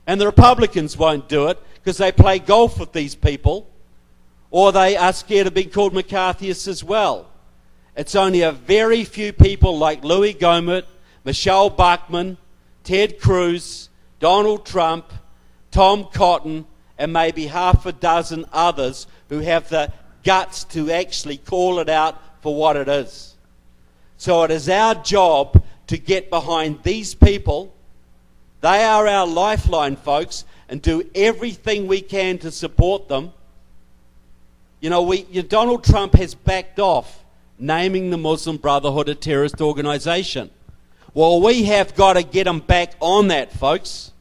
And the Republicans won't do it because they play golf with these people, or they are scared of being called McCarthyists as well. It's only a very few people like Louis Gohmert, Michelle Bachmann, Ted Cruz, Donald Trump, Tom Cotton, and maybe half a dozen others who have the guts to actually call it out for what it is. So it is our job to get behind these people. They are our lifeline, folks, and do everything we can to support them. Donald Trump has backed off naming the Muslim Brotherhood a terrorist organisation. Well, we have got to get them back on that, folks,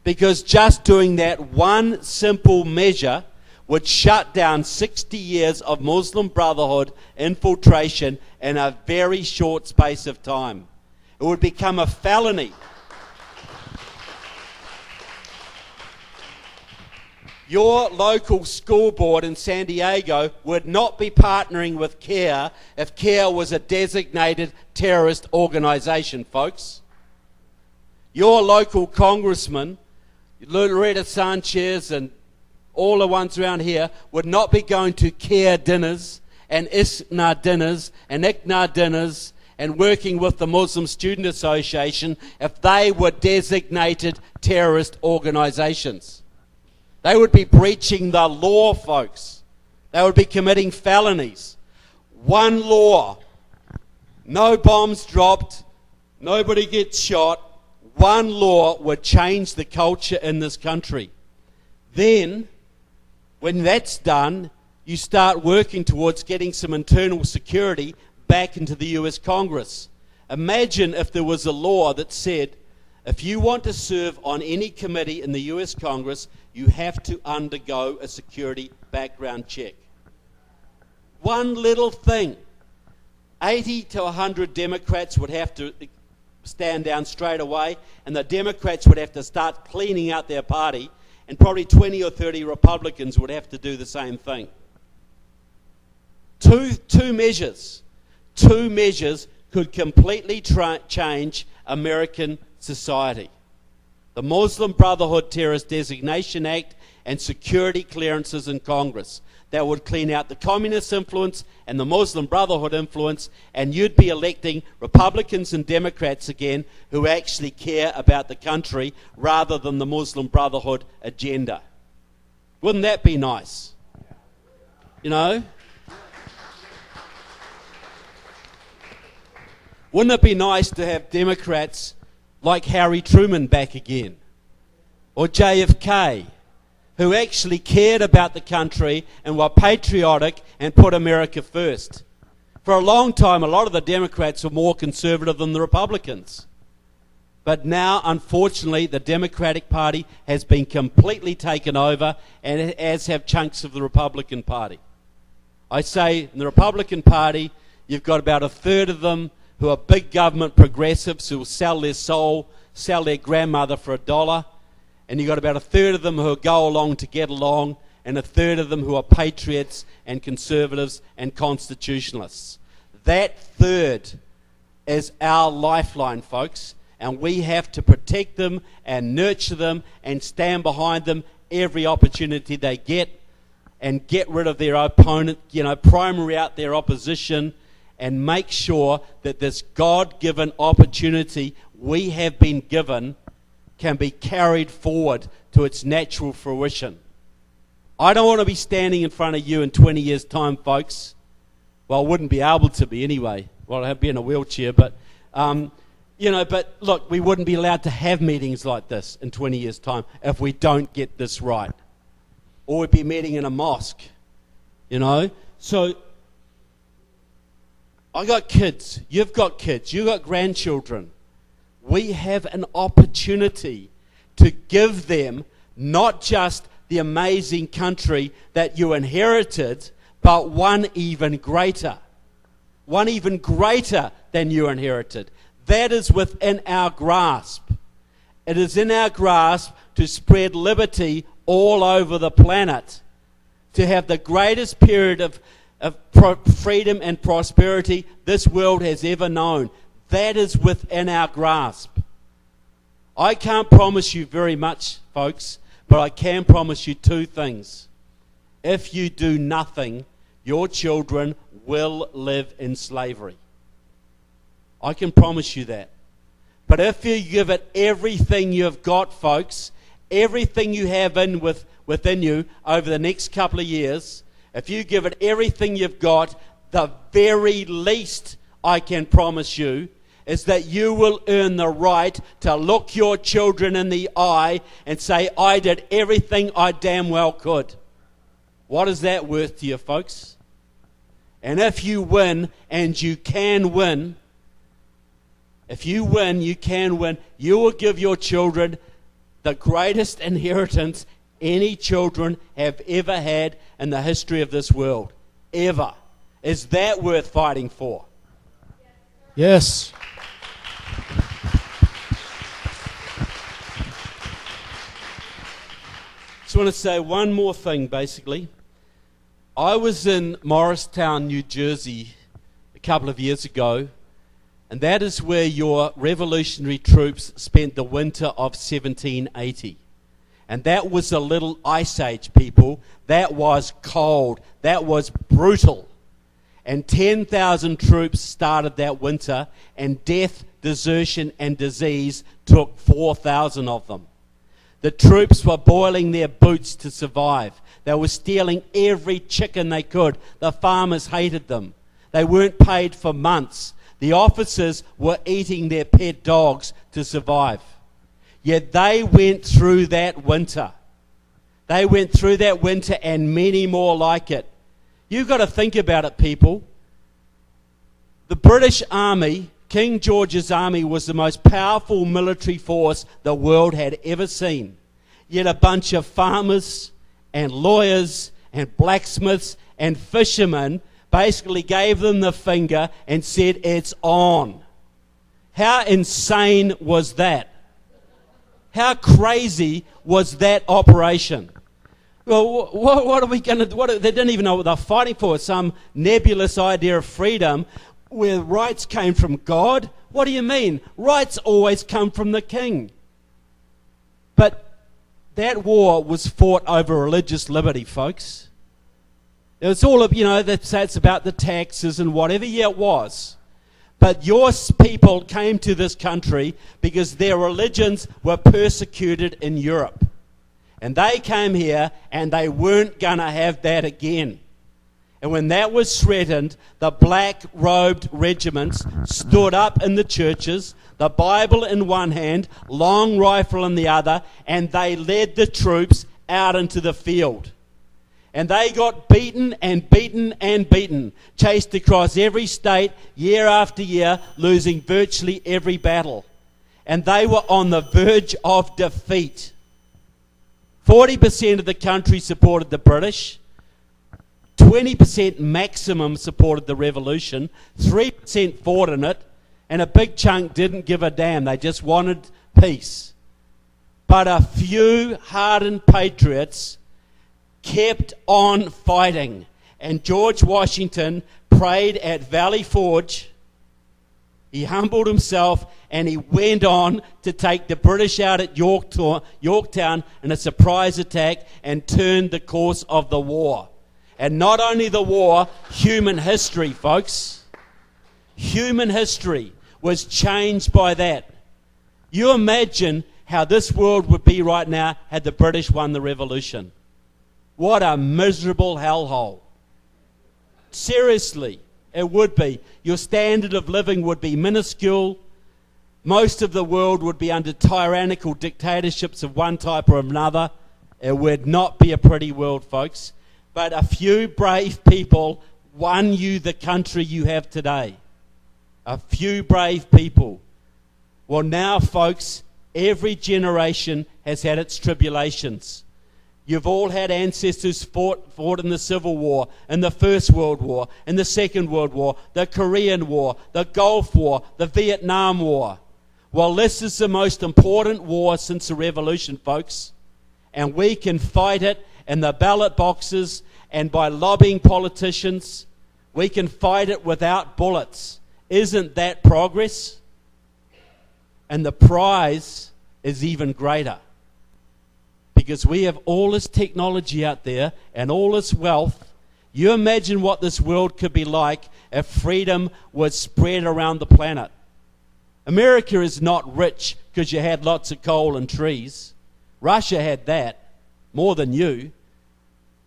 because just doing that one simple measure would shut down 60 years of Muslim Brotherhood infiltration in a very short space of time. It would become a felony. Your local school board in San Diego would not be partnering with CARE if CARE was a designated terrorist organisation, folks. Your local congressman, Loretta Sanchez and all the ones around here, would not be going to CARE dinners and ISNA dinners and ICNA dinners and working with the Muslim Student Association if they were designated terrorist organisations. They would be breaching the law, folks. They would be committing felonies. One law. No bombs dropped. Nobody gets shot. One law would change the culture in this country. Then, when that's done, you start working towards getting some internal security back into the US Congress. Imagine if there was a law that said, if you want to serve on any committee in the US Congress, you have to undergo a security background check. One little thing. 80 to 100 Democrats would have to stand down straight away, and the Democrats would have to start cleaning out their party, and probably 20 or 30 Republicans would have to do the same thing. Two measures could completely change American society. The Muslim Brotherhood Terrorist Designation Act and security clearances in Congress. That would clean out the communist influence and the Muslim Brotherhood influence, and you'd be electing Republicans and Democrats again who actually care about the country rather than the Muslim Brotherhood agenda. Wouldn't that be nice? You know? Wouldn't it be nice to have Democrats like Harry Truman back again, or JFK, who actually cared about the country and were patriotic and put America first? For a long time, a lot of the Democrats were more conservative than the Republicans. But now, unfortunately, the Democratic Party has been completely taken over, and as have chunks of the Republican Party. I say in the Republican Party, you've got about a third of them who are big government progressives who will sell their soul, sell their grandmother for $1. And you've got about a third of them who go along to get along, and a third of them who are patriots and conservatives and constitutionalists. That third is our lifeline, folks. And we have to protect them and nurture them and stand behind them every opportunity they get, and get rid of their opponent, primary out their opposition, and make sure that this God-given opportunity we have been given can be carried forward to its natural fruition. I don't want to be standing in front of you in 20 years' time, folks. Well, I wouldn't be able to be anyway. Well, I'd be in a wheelchair, but look, we wouldn't be allowed to have meetings like this in 20 years' time if we don't get this right. Or we'd be meeting in a mosque, So, I got kids, you've got grandchildren. We have an opportunity to give them not just the amazing country that you inherited, but one even greater than you inherited. That is within our grasp. It is in our grasp to spread liberty all over the planet, to have the greatest period of freedom and prosperity this world has ever known. That is within our grasp. I can't promise you very much, folks, but I can promise you two things. If you do nothing, your children will live in slavery. I can promise you that. But if you give it everything you've got, folks, everything you have within you over the next couple of years, if you give it everything you've got, the very least I can promise you is that you will earn the right to look your children in the eye and say, I did everything I damn well could. What is that worth to you, folks? And if you win, and you can win, if you win, you can win, you will give your children the greatest inheritance any children have ever had in the history of this world. Ever. Is that worth fighting for? Yes. Just want to say one more thing, basically. I was in Morristown, New Jersey, a couple of years ago, and that is where your revolutionary troops spent the winter of 1780. And that was a little ice age, people. That was cold. That was brutal. And 10,000 troops started that winter, and death, desertion, and disease took 4,000 of them. The troops were boiling their boots to survive. They were stealing every chicken they could. The farmers hated them. They weren't paid for months. The officers were eating their pet dogs to survive. Yet they went through that winter. They went through that winter and many more like it. You've got to think about it, people. The British Army, King George's army, was the most powerful military force the world had ever seen. Yet a bunch of farmers and lawyers and blacksmiths and fishermen basically gave them the finger and said, it's on. How insane was that? How crazy was that operation? Well, what are we going to do? They didn't even know what they're fighting for. Some nebulous idea of freedom where rights came from God. What do you mean? Rights always come from the king. But that war was fought over religious liberty, folks. It was all of, that's about the taxes and whatever. Yeah, it was. But your people came to this country because their religions were persecuted in Europe. And they came here and they weren't going to have that again. And when that was threatened, the black-robed regiments stood up in the churches, the Bible in one hand, long rifle in the other, and they led the troops out into the field. And they got beaten and beaten and beaten, chased across every state year after year, losing virtually every battle. And they were on the verge of defeat. 40% of the country supported the British. 20% maximum supported the revolution. 3% fought in it. And a big chunk didn't give a damn. They just wanted peace. But a few hardened patriots kept on fighting. And George Washington prayed at Valley Forge He humbled himself, and he went on to take the British out at Yorktown in a surprise attack and turned the course of the war. And not only the war, human history, folks. Human history was changed by that. You imagine how this world would be right now had the British won the revolution. What a miserable hellhole. Seriously, it would be. Your standard of living would be minuscule. Most of the world would be under tyrannical dictatorships of one type or another. It would not be a pretty world, folks. But a few brave people won you the country you have today. A few brave people. Well, now, folks, every generation has had its tribulations. You've all had ancestors fought in the Civil War, in the First World War, in the Second World War, the Korean War, the Gulf War, the Vietnam War. Well, this is the most important war since the Revolution, folks. And we can fight it in the ballot boxes and by lobbying politicians. We can fight it without bullets. Isn't that progress? And the prize is even greater. Because we have all this technology out there and all this wealth. You imagine what this world could be like if freedom was spread around the planet. America is not rich because you had lots of coal and trees. Russia had that, more than you.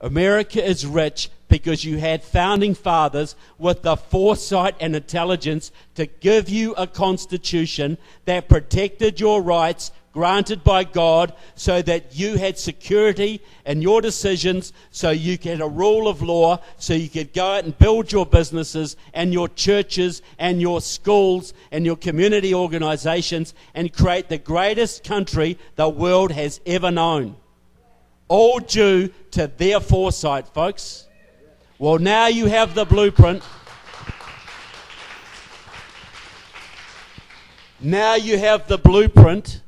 America is rich because you had founding fathers with the foresight and intelligence to give you a constitution that protected your rights granted by God so that you had security in your decisions, so you had a rule of law, so you could go out and build your businesses and your churches and your schools and your community organizations and create the greatest country the world has ever known. All due to their foresight, folks. Well, now you have the blueprint. Now you have the blueprint.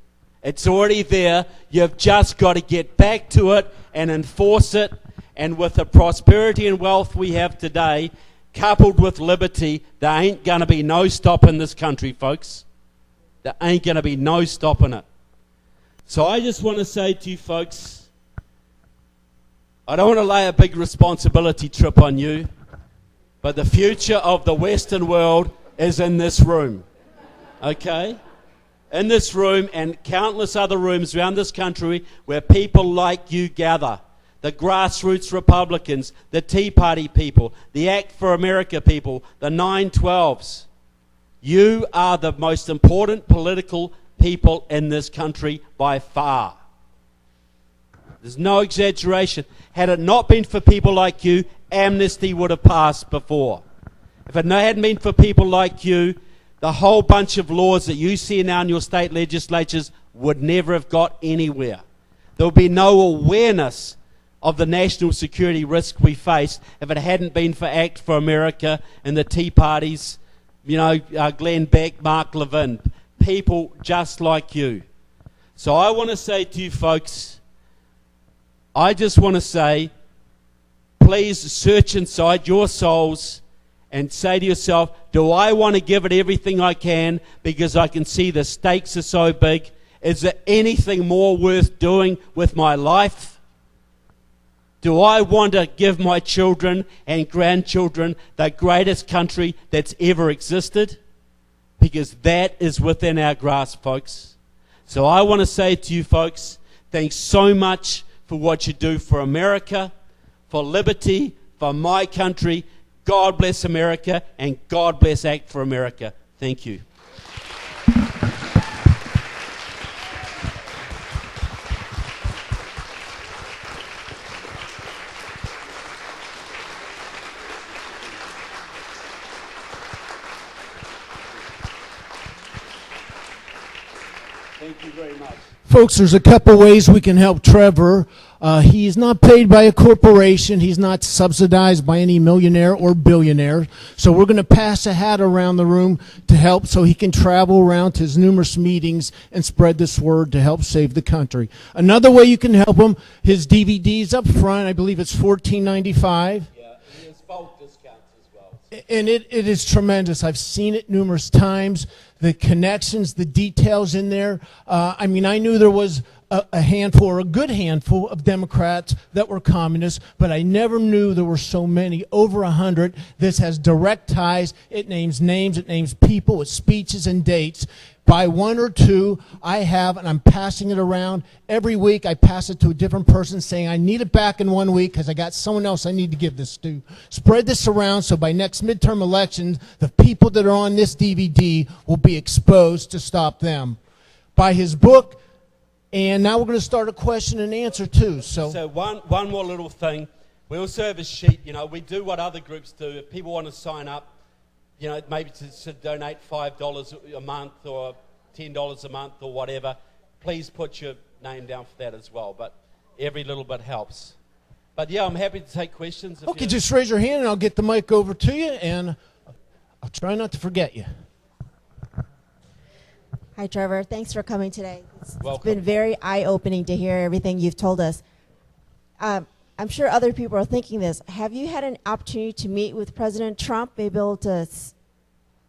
It's already there. You've just got to get back to it and enforce it. And with the prosperity and wealth we have today, coupled with liberty, there ain't going to be no stopping this country, folks. There ain't going to be no stopping it. So I just want to say to you folks, I don't want to lay a big responsibility trip on you, but the future of the Western world is in this room. Okay? In this room and countless other rooms around this country where people like you gather. The grassroots Republicans, the Tea Party people, the Act for America people, the 912s. You are the most important political people in this country by far. There's no exaggeration. Had it not been for people like you, amnesty would have passed before. If it hadn't been for people like you, the whole bunch of laws that you see now in your state legislatures would never have got anywhere. There would be no awareness of the national security risk we face if it hadn't been for Act for America and the Tea Parties, Glenn Beck, Mark Levin, people just like you. So I want to say to you folks, I just want to say, please search inside your souls and say to yourself, do I want to give it everything I can because I can see the stakes are so big? Is there anything more worth doing with my life? Do I want to give my children and grandchildren the greatest country that's ever existed? Because that is within our grasp, folks. So I want to say to you folks, thanks so much for what you do for America, for liberty, for my country. God bless America, and God bless Act for America. Thank you. Thank you very much. Folks, there's a couple ways we can help Trevor. He is not paid by a corporation. He's not subsidized by any millionaire or billionaire. So we're going to pass a hat around the room to help so he can travel around to his numerous meetings and spread this word to help save the country. Another way you can help him, his DVD's up front. I believe it's $14.95. Yeah, and there's bulk discounts as well. And it is tremendous. I've seen it numerous times. The connections, the details in there. I mean, I knew there was a handful, or a good handful, of Democrats that were communists, but I never knew there were so many, over 100. This has direct ties. It names names, it names people with speeches and dates. By one or two, I have, and I'm passing it around. Every week, I pass it to a different person saying, I need it back in 1 week because I got someone else I need to give this to. Spread this around so by next midterm elections, the people that are on this DVD will be exposed to stop them. Buy his book, and now we're going to start a question and answer too. So one more little thing. We also have a sheet. You know, we do what other groups do. If people want to sign up, you know, maybe to donate $5 a month or $10 a month or whatever, please put your name down for that as well. But every little bit helps. But yeah, I'm happy to take questions. Okay, just raise your hand and I'll get the mic over to you, and I'll try not to forget you. Hi, Trevor. Thanks for coming today. It's Welcome. been very eye-opening to hear everything you've told us. I'm sure other people are thinking this. Have you had an opportunity to meet with President Trump, be able to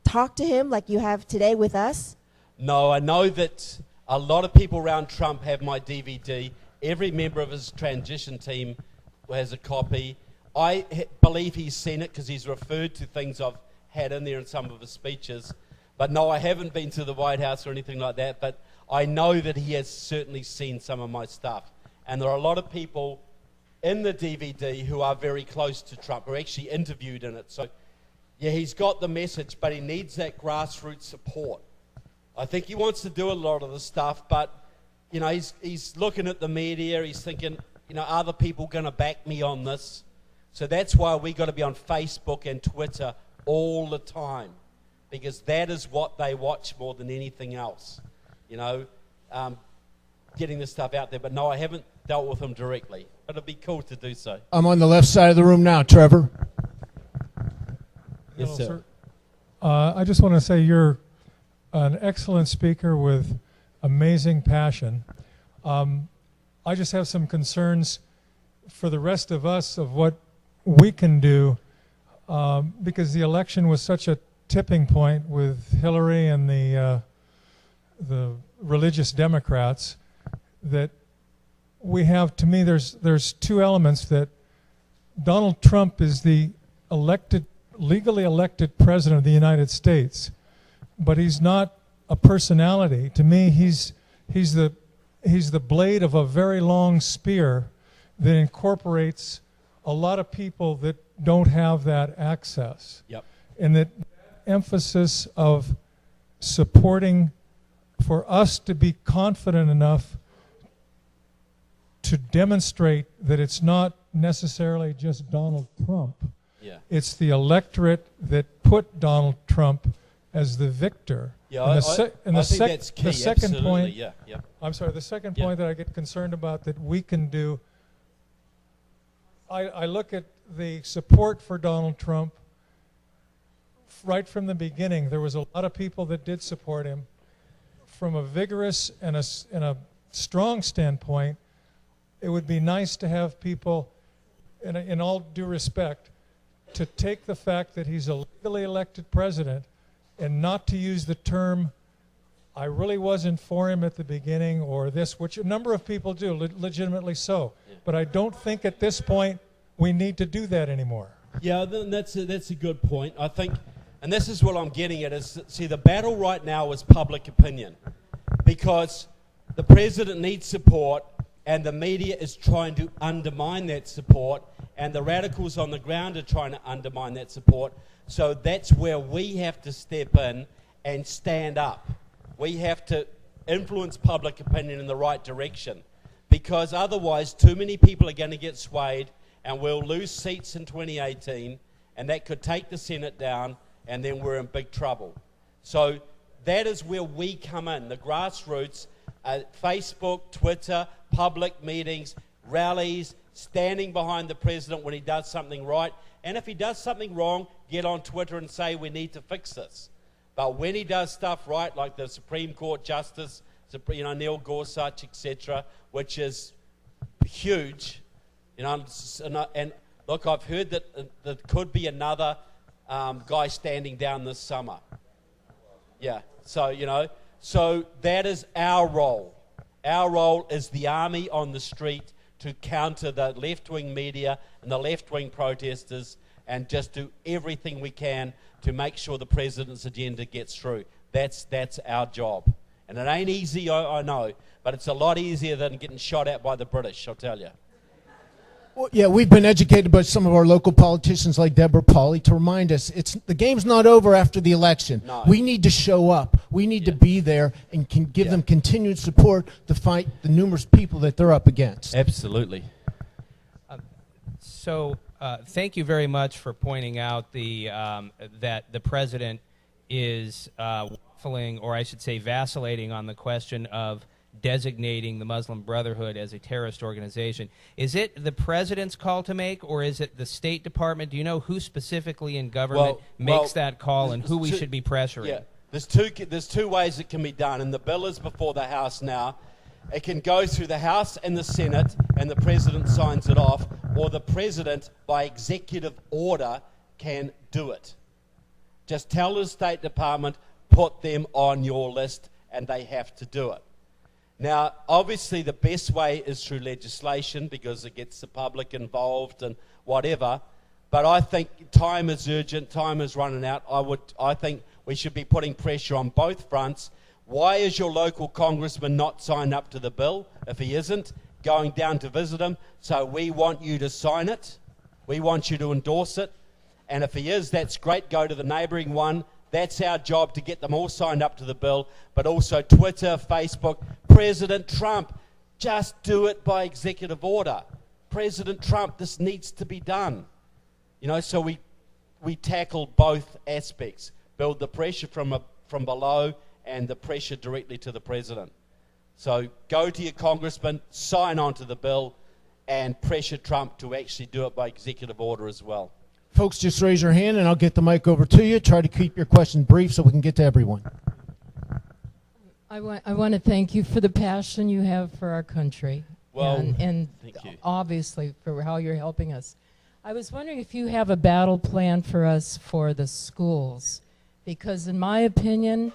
talk to him like you have today with us? No, I know that a lot of people around Trump have my DVD. Every member of his transition team has a copy. I believe he's seen it because he's referred to things I've had in there in some of his speeches. But no, I haven't been to the White House or anything like that. But I know that he has certainly seen some of my stuff. And there are a lot of people in the DVD who are very close to Trump, who are actually interviewed in it. So, yeah, he's got the message, but he needs that grassroots support. I think he wants to do a lot of the stuff, but, you know, he's looking at the media, he's thinking, you know, are the people going to back me on this? So that's why we got to be on Facebook and Twitter all the time, because that is what they watch more than anything else, you know, getting this stuff out there. But no, I haven't dealt with him directly, but it'd be cool to do so. I'm on the left side of the room now, Trevor. Yes, Hello, sir. I just want to say you're an excellent speaker with amazing passion. I just have some concerns for the rest of us of what we can do, because the election was such a tipping point with Hillary and the religious Democrats, that we have, to me, there's two elements. That Donald Trump is the legally elected president of the United States, but he's not a personality. To me, he's the blade of a very long spear that incorporates a lot of people that don't have that access. Yep. And that emphasis of supporting, for us to be confident enough to demonstrate that it's not necessarily just Donald Trump. Yeah. It's the electorate that put Donald Trump as the victor. Yeah, And I the think that's key. The second Absolutely. point, Yeah, yeah. I'm sorry, the second Yeah. point that I get concerned about that we can do, I look at the support for Donald Trump right from the beginning. There was a lot of people that did support him. From a vigorous and a strong standpoint, it would be nice to have people, in all due respect, to take the fact that he's a legally elected president and not to use the term, I really wasn't for him at the beginning, or this, which a number of people do, legitimately so. Yeah. But I don't think at this point we need to do that anymore. Yeah, that's a good point. I think, and this is what I'm getting at, is, see, the battle right now is public opinion, because the president needs support and the media is trying to undermine that support, and the radicals on the ground are trying to undermine that support. So that's where we have to step in and stand up. We have to influence public opinion in the right direction, because otherwise too many people are going to get swayed and we'll lose seats in 2018, and that could take the Senate down, and then we're in big trouble. So that is where we come in, the grassroots, Facebook, Twitter, public meetings, rallies, standing behind the president when he does something right. And if he does something wrong, get on Twitter and say we need to fix this. But when he does stuff right, like the Supreme Court Justice, Neil Gorsuch, etc., which is huge, and look, I've heard that there could be another guy standing down this summer. Yeah, so, so that is our role. Our role is the army on the street to counter the left-wing media and the left-wing protesters and just do everything we can to make sure the president's agenda gets through. That's our job. And it ain't easy, I know, but it's a lot easier than getting shot at by the British, I'll tell you. Well, yeah, we've been educated by some of our local politicians like Deborah Pauly to remind us the game's not over after the election. No. We need to show up. We need to be there and can give them continued support to fight the numerous people that they're up against. Absolutely. So thank you very much for pointing out that the president is waffling, or I should say vacillating, on the question of designating the Muslim Brotherhood as a terrorist organization. Is it the president's call to make, or is it the State Department? Do you know who specifically in government makes that call and who we should be pressuring? Yeah, there's two ways it can be done, and the bill is before the House now. It can go through the House and the Senate, and the president signs it off, or the president, by executive order, can do it. Just tell the State Department, put them on your list, and they have to do it. Now, obviously, the best way is through legislation because it gets the public involved and whatever. But I think time is urgent. Time is running out. I think we should be putting pressure on both fronts. Why is your local congressman not signed up to the bill? If he isn't, going down to visit him. So we want you to sign it. We want you to endorse it. And if he is, that's great. Go to the neighbouring one. That's our job, to get them all signed up to the bill, but also Twitter, Facebook. President Trump, just do it by executive order. President Trump, this needs to be done. So we tackle both aspects, build the pressure from below and the pressure directly to the president. So go to your congressman, sign on to the bill, and pressure Trump to actually do it by executive order as well. Folks, just raise your hand and I'll get the mic over to you. Try to keep your question brief so we can get to everyone. I want to thank you for the passion you have for our country. Well, and thank you. Obviously for how you're helping us. I was wondering if you have a battle plan for us for the schools, because in my opinion,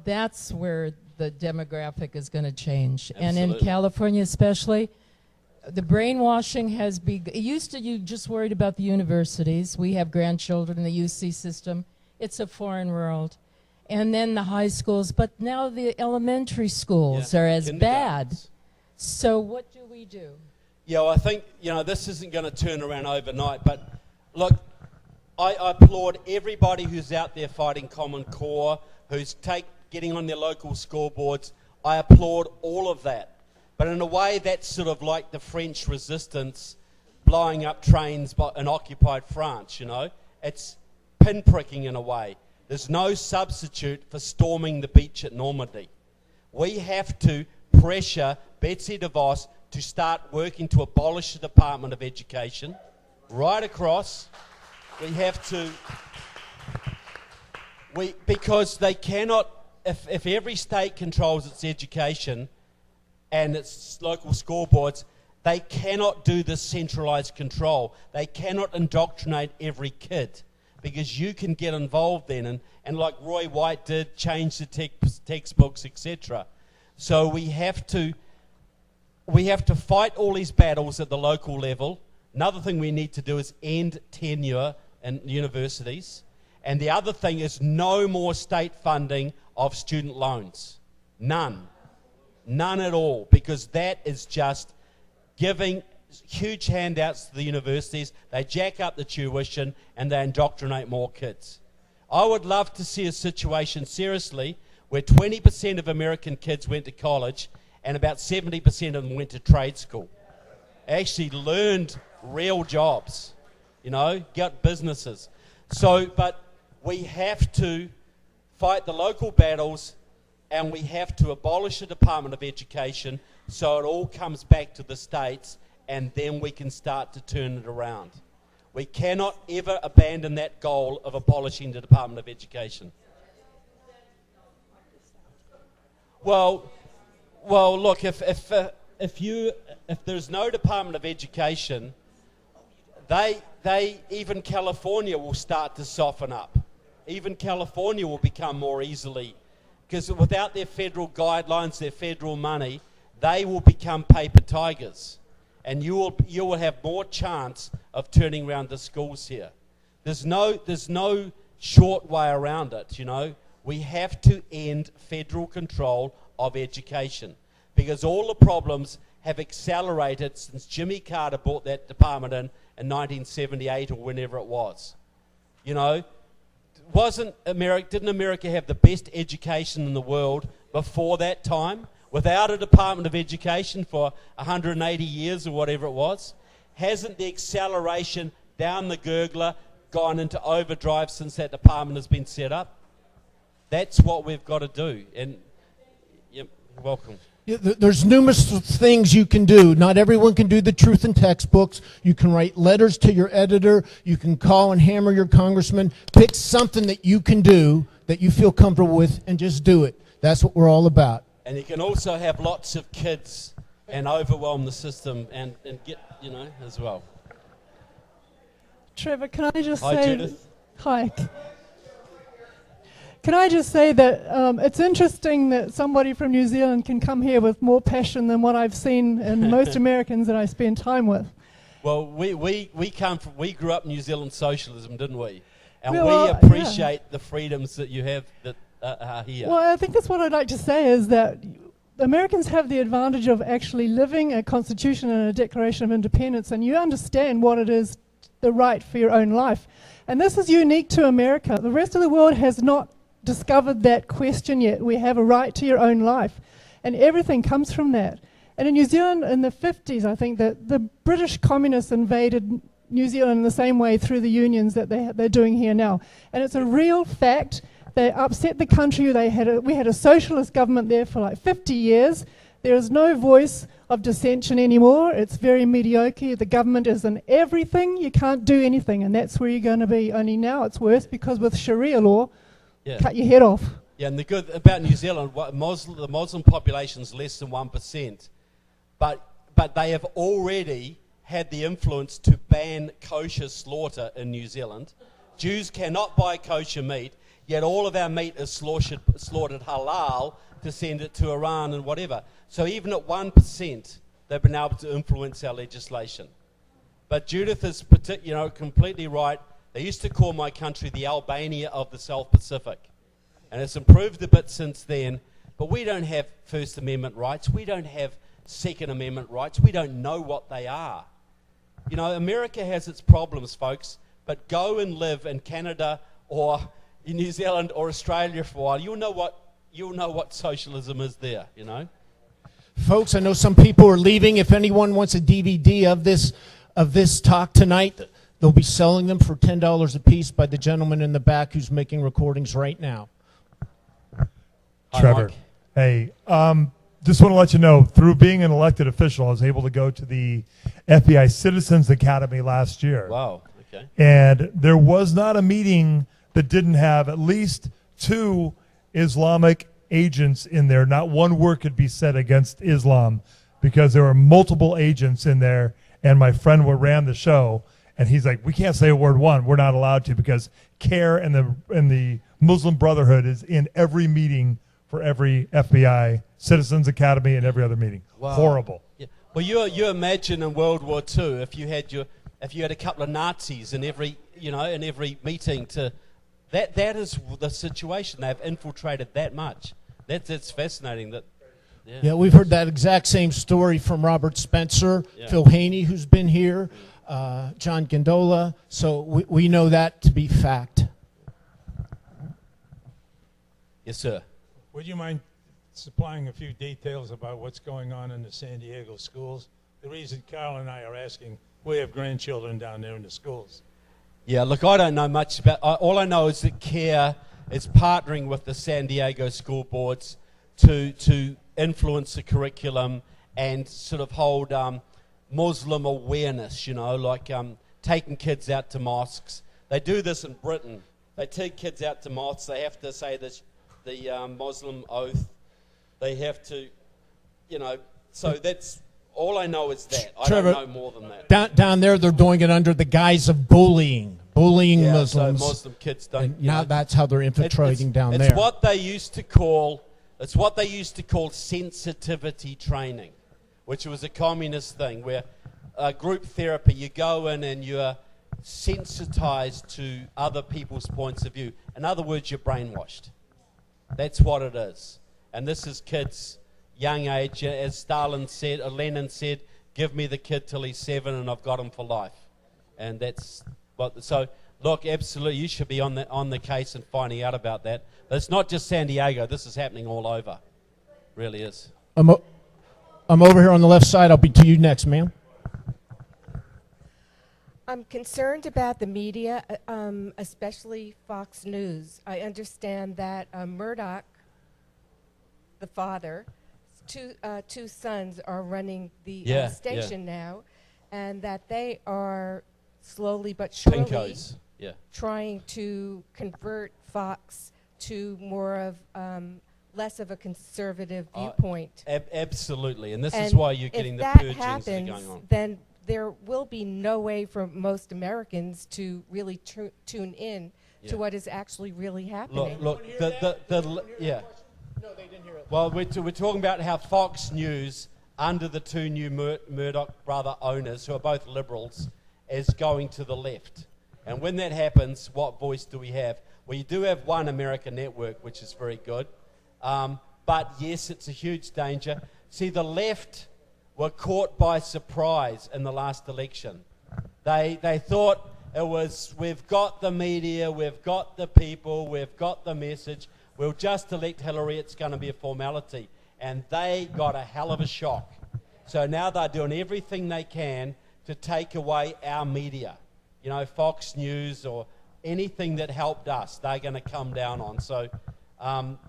that's where the demographic is going to change. Absolutely. And in California especially, the brainwashing has begun. It used to, you just worried about the universities. We have grandchildren in the UC system. It's a foreign world. And then the high schools, but now the elementary schools are as bad. So what do we do? Yeah, well, I think, this isn't going to turn around overnight, but look, I applaud everybody who's out there fighting Common Core, who's getting on their local scoreboards. I applaud all of that. But in a way, that's sort of like the French resistance blowing up trains in occupied France, It's pinpricking in a way. There's no substitute for storming the beach at Normandy. We have to pressure Betsy DeVos to start working to abolish the Department of Education right across. We have to... because they cannot... If every state controls its education and its local scoreboards, they cannot do this centralized control. They cannot indoctrinate every kid, because you can get involved then and like Roy White did, change the textbooks, etc. So we have to fight all these battles at the local level. Another thing we need to do is end tenure in universities. And the other thing is no more state funding of student loans. None. None at all, because that is just giving huge handouts to the universities. They jack up the tuition and they indoctrinate more kids. I would love to see a situation, seriously, where 20% of American kids went to college and about 70% of them went to trade school. Actually learned real jobs, got businesses. So, but we have to fight the local battles, and we have to abolish the Department of Education so it all comes back to the states, and then we can start to turn it around. We cannot ever abandon that goal of abolishing the Department of Education. Well, look, if there's no Department of Education, even California will start to soften up. Even California will become more easily, because without their federal guidelines, their federal money, they will become paper tigers, and you will have more chance of turning around the schools here. There's no short way around it. We have to end federal control of education, because all the problems have accelerated since Jimmy Carter brought that department in 1978 or whenever it was. Didn't America have the best education in the world before that time, without a Department of Education for 180 years or whatever it was? Hasn't the acceleration down the gurgler gone into overdrive since that department has been set up? That's what we've got to do. And you're welcome. Yeah, there's numerous things you can do. Not everyone can do the truth in textbooks. You can write letters to your editor. You can call and hammer your congressman. Pick something that you can do that you feel comfortable with and just do it. That's what we're all about. And you can also have lots of kids and overwhelm the system and get, as well. Trevor, can I just Hi, say... Judith. Hi. Can I just say that it's interesting that somebody from New Zealand can come here with more passion than what I've seen in most Americans that I spend time with. Well, we grew up New Zealand socialism, didn't we? And Well, we appreciate the freedoms that you have that are here. Well, I think that's what I'd like to say is that Americans have the advantage of actually living a constitution and a Declaration of Independence, and you understand what it is, the right for your own life. And this is unique to America. The rest of the world has not discovered that question yet. We have a right to your own life, and everything comes from that. And in New Zealand in the 50s, I think that the British communists invaded New Zealand in the same way through the unions that they're doing here now. And it's a real fact. They upset the country. We had a socialist government there for like 50 years. There is no voice of dissension anymore. It's very mediocre. The government is in everything. You can't do anything, and that's where you're going to be. Only now it's worse because with Sharia law, cut your head off. Yeah, and the good about New Zealand, the Muslim population is less than 1%, but they have already had the influence to ban kosher slaughter in New Zealand. Jews cannot buy kosher meat, yet all of our meat is slaughtered halal to send it to Iran and whatever. So even at 1%, they've been able to influence our legislation. But Judith is completely right. They used to call my country the Albania of the South Pacific. And it's improved a bit since then, but we don't have First Amendment rights. We don't have Second Amendment rights. We don't know what they are. America has its problems, folks, but go and live in Canada or in New Zealand or Australia for a while. You'll know what socialism is there, Folks, I know some people are leaving. If anyone wants a DVD of this talk tonight, they'll be selling them for $10 a piece by the gentleman in the back who's making recordings right now. Trevor, hey, just want to let you know, through being an elected official, I was able to go to the FBI Citizens Academy last year. Wow, okay. And there was not a meeting that didn't have at least 2 Islamic agents in there. Not one word could be said against Islam because there were multiple agents in there. And my friend who ran the show, and he's like, we can't say a word one. We're not allowed to because CARE and the Muslim Brotherhood is in every meeting for every FBI Citizens Academy and every other meting. Wow. Horrible. Yeah. Well, you imagine in World War II if you had a couple of Nazis in every meeting that is the situation. They've infiltrated that much. That's fascinating. Yeah, we've heard that exact same story from Robert Spencer, Phil Haney, who's been here, John Gondola. So we know that to be fact. Yes, sir. Would you mind supplying a few details about what's going on in the San Diego schools? The reason Carol and I are asking, we have grandchildren down there in the schools. Yeah, look, I don't know much about. All I know is that CARE is partnering with the San Diego school boards to influence the curriculum and sort of hold Muslim awareness. Like taking kids out to mosques. They do this in Britain. They take kids out to mosques. They have to say the Muslim oath. They have to, so that's All I know is that. I Trevor, don't know more than that. Down there, they're doing it under the guise of bullying Muslims. So Muslim kids don't. And now that's how they're infiltrating down there. It's what they used to call. It's what they used to call sensitivity training, which was a communist thing where group therapy. You go in and you're sensitized to other people's points of view. In other words, you're brainwashed. That's what it is. And this is kids, young age, as Stalin said, or Lenin said, give me the kid till he's 7 and I've got him for life. And that's what, so look, absolutely, you should be on the case and finding out about that. But it's not just San Diego, this is happening all over. Really is. I'm over here on the left side. I'll be to you next, ma'am. I'm concerned about the media, especially Fox News. I understand that Murdoch, the father, two sons are running the station now, and that they are slowly but surely Pinkos. trying to convert Fox to more of less of a conservative viewpoint. Absolutely, and this And is why you're getting the if that purgings that are happens, going on. then there will be no way for most Americans to really tune in to what is actually really happening. Look, yeah. No, they didn't hear it. Well, we're talking about how Fox News, under the two new Murdoch brother owners, who are both liberals, is going to the left. And when that happens, what voice do we have? Well, you do have One American Network, which is very good. But yes, it's a huge danger. See, the left were caught by surprise in the last election. They thought it was, we've got the media, we've got the people, we've got the message, we'll just elect Hillary, it's going to be a formality. And they got a hell of a shock. So now they're doing everything they can to take away our media. You know, Fox News or anything that helped us, they're going to come down on. So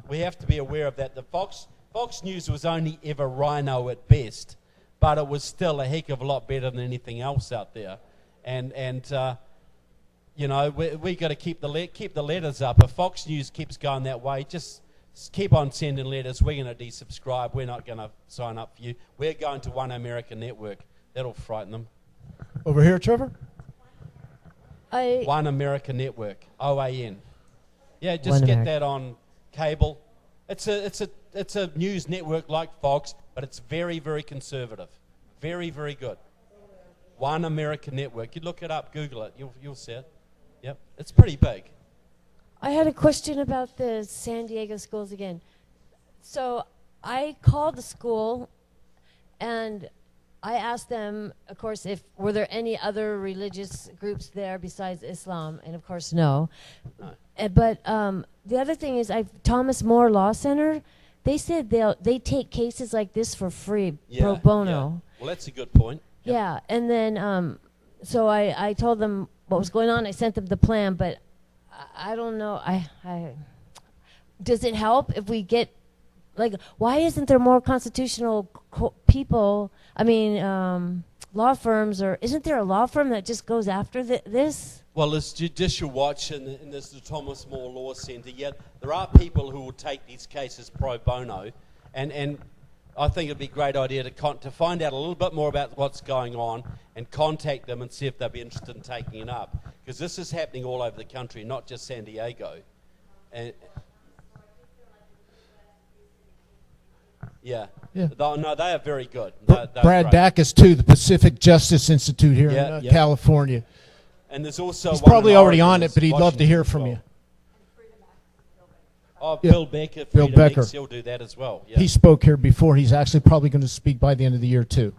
we have to be aware of that. The Fox News was only ever rhino at best, but it was still a heck of a lot better than anything else out there. And you know, we got to keep the letters up. If Fox News keeps going that way, just keep on sending letters. We're going to desubscribe. We're not going to sign up for you. We're going to One American Network. That'll frighten them. Over here, Trevor. One American Network, OAN. Yeah, just get that on cable. It's a news network like Fox, but it's very, very conservative. Very, very good. One American Network. You look it up, Google it. You'll see it. Yep, it's pretty big. I had a question about the San Diego schools again. So I called the school, and I asked them, of course, were there any other religious groups there besides Islam, and of course no. But the other thing is, Thomas More Law Center, they said they take cases like this for free, pro bono. Yeah. Well, that's a good point. Yep. Yeah, and then so I told them what was going on. I sent them the plan, but I don't know. Does it help if we get, like, why isn't there more constitutional people? I mean, law firms, or isn't there a law firm that just goes after this? Well, there's Judicial Watch and there's the Thomas More Law Centre. Yet there are people who will take these cases pro bono, and I think it'd be a great idea to find out a little bit more about what's going on and contact them and see if they'd be interested in taking it up, because this is happening all over the country, not just San Diego. And yeah. No, they are very good. They're Brad great. Dacus, too, the Pacific Justice Institute here in California. And there's also he's one probably in already Oregon, on it, but he'd love to hear from you. Oh, Yeah. Bill Becker, Bill Freedom Becker. X, he'll do that as well. Yeah. He spoke here before. He's actually probably going to speak by the end of the year, too.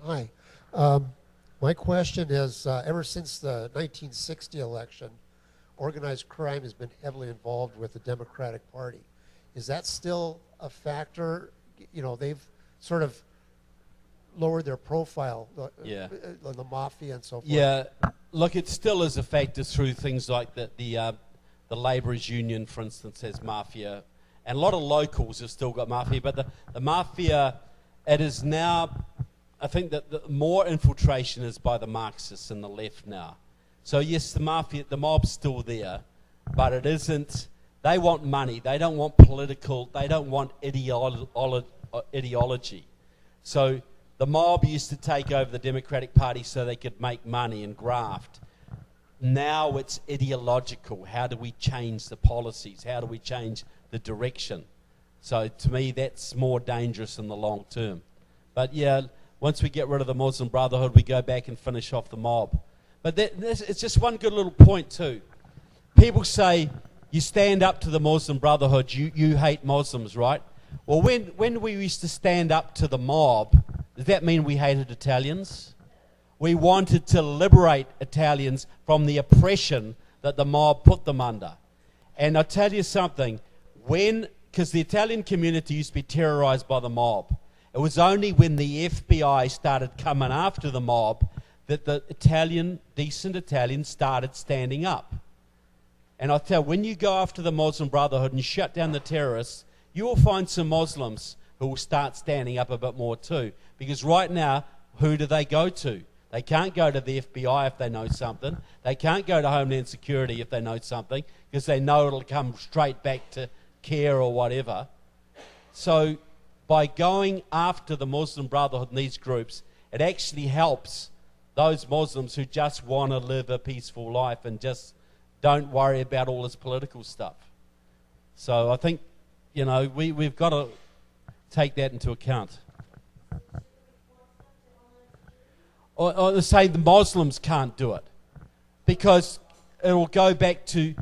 Hi. My question is, ever since the 1960 election, organized crime has been heavily involved with the Democratic Party. Is that still a factor? You know, they've sort of lowered their profile, the mafia and so forth. Yeah, look, it still is a factor through things like the Labourers Union, for instance, has mafia, and a lot of locals have still got mafia, but the mafia, it is now, I think that the more infiltration is by the Marxists and the left now. So yes, the mafia, the mob's still there, but it isn't. They want money. They don't want political. They don't want ideology. So the mob used to take over the Democratic Party so they could make money and graft. Now it's ideological. How do we change the policies? How do we change the direction? So to me, that's more dangerous in the long term. But yeah, once we get rid of the Muslim Brotherhood, we go back and finish off the mob. But it's just one good little point too. People say, you stand up to the Muslim Brotherhood, you hate Muslims, right? Well, when we used to stand up to the mob, does that mean we hated Italians? We wanted to liberate Italians from the oppression that the mob put them under. And I'll tell you something, because the Italian community used to be terrorized by the mob. It was only when the FBI started coming after the mob that the decent Italians started standing up. And I'll tell you, when you go after the Muslim Brotherhood and shut down the terrorists, you will find some Muslims who will start standing up a bit more too. Because right now, who do they go to? They can't go to the FBI if they know something. They can't go to Homeland Security if they know something, because they know it'll come straight back to care or whatever. So by going after the Muslim Brotherhood and these groups, it actually helps those Muslims who just want to live a peaceful life and just don't worry about all this political stuff. So I think, we've got to take that into account. Or say the Muslims can't do it, because it'll go back to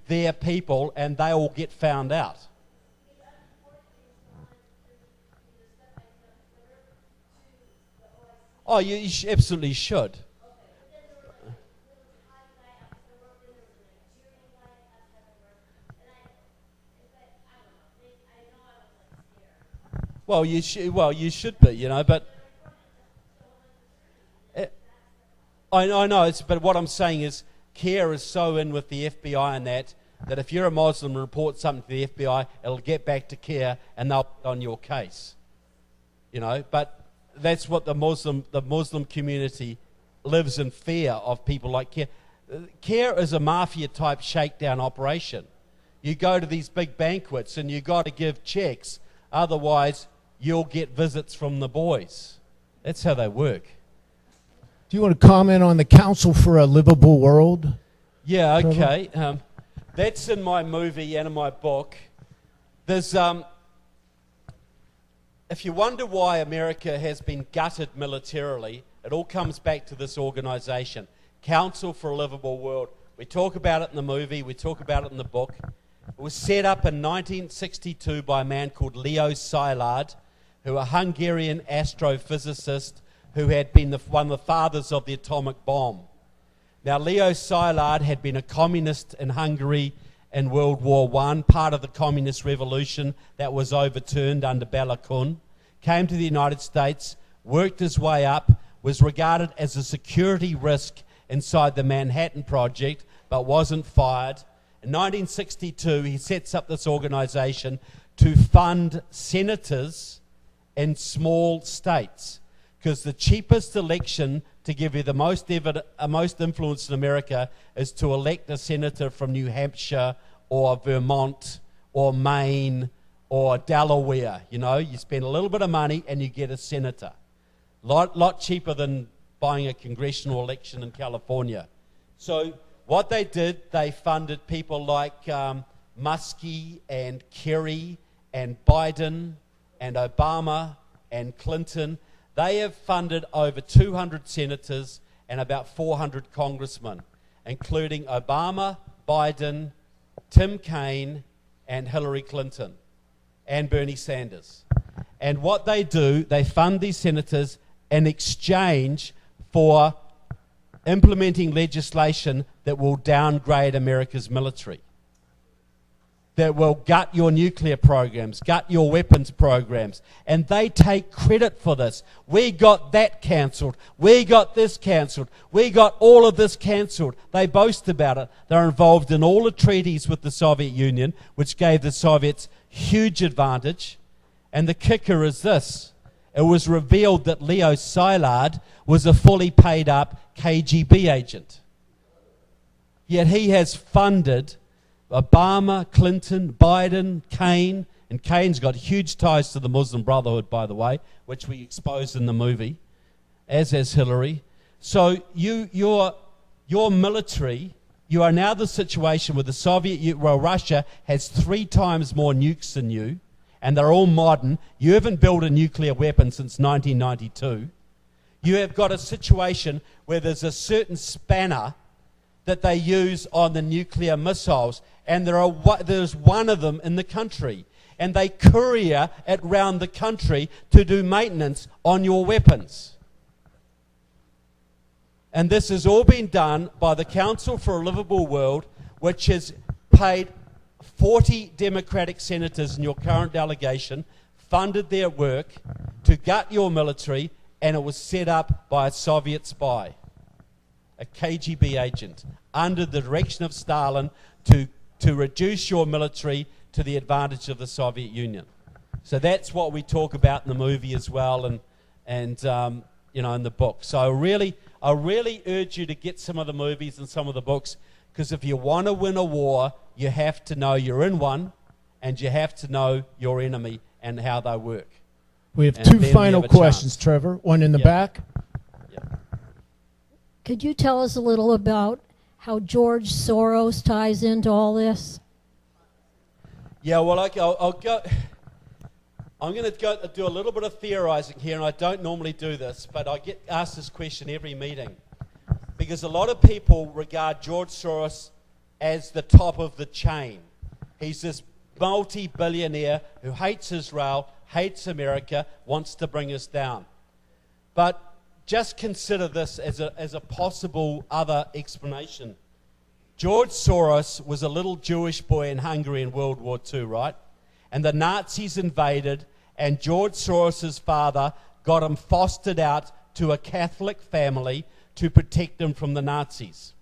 their people and they will get found out. Oh, you absolutely should. Well, you should be, but I know. But what I'm saying is, CARE is so in with the FBI and that if you're a Muslim and report something to the FBI, it'll get back to CARE and they'll put on your case. But that's what the Muslim community lives in fear of, people like CARE. CARE is a mafia-type shakedown operation. You go to these big banquets and you got to give checks, otherwise you'll get visits from the boys. That's how they work. Do you want to comment on the Council for a Livable World? Yeah, okay. That's in my movie and in my book. There's, if you wonder why America has been gutted militarily, it all comes back to this organization, Council for a Livable World. We talk about it in the movie, we talk about it in the book. It was set up in 1962 by a man called Leo Szilard, who a Hungarian astrophysicist who had been one of the fathers of the atomic bomb. Now, Leo Szilard had been a communist in Hungary in World War I, part of the communist revolution that was overturned under Bela Kun, came to the United States, worked his way up, was regarded as a security risk inside the Manhattan Project, but wasn't fired. In 1962, he sets up this organization to fund senators in small states, because the cheapest election to give you the most influence in America is to elect a senator from New Hampshire or Vermont or Maine or Delaware. You spend a little bit of money and you get a senator. Lot cheaper than buying a congressional election in California. So what they did, they funded people like Muskie and Kerry and Biden and Obama and Clinton. They have funded over 200 senators and about 400 congressmen, including Obama, Biden, Tim Kaine, and Hillary Clinton, and Bernie Sanders. And what they do, they fund these senators in exchange for implementing legislation that will downgrade America's military, that will gut your nuclear programs, gut your weapons programs. And they take credit for this. We got that cancelled. We got this cancelled. We got all of this cancelled. They boast about it. They're involved in all the treaties with the Soviet Union, which gave the Soviets huge advantage. And the kicker is this. It was revealed that Leo Szilard was a fully paid up KGB agent. Yet he has funded Obama, Clinton, Biden, Kaine, And Cain's got huge ties to the Muslim Brotherhood, by the way, which we exposed in the movie, as has Hillary. So your military, you are now the situation where Russia has 3 times more nukes than you, and they're all modern. You haven't built a nuclear weapon since 1992. You have got a situation where there's a certain spanner that they use on the nuclear missiles, and there's one of them in the country, and they courier it round the country to do maintenance on your weapons. And this has all been done by the Council for a Livable World, which has paid 40 Democratic senators in your current delegation, funded their work to gut your military, and it was set up by a Soviet spy, a KGB agent, under the direction of Stalin to reduce your military to the advantage of the Soviet Union. So that's what we talk about in the movie as well, and in the book. So I really urge you to get some of the movies and some of the books, because if you want to win a war, you have to know you're in one, and you have to know your enemy and how they work. We have And 2 then final we have a questions, chance. Trevor. One in the Yeah. back. Could you tell us a little about how George Soros ties into all this? Yeah, well, I'll go. I'm going to do a little bit of theorizing here, and I don't normally do this, but I get asked this question every meeting, because a lot of people regard George Soros as the top of the chain. He's this multi-billionaire who hates Israel, hates America, wants to bring us down. But just consider this as a possible other explanation. George Soros was a little Jewish boy in Hungary in World War II, right? And the Nazis invaded, and George Soros's father got him fostered out to a Catholic family to protect him from the Nazis.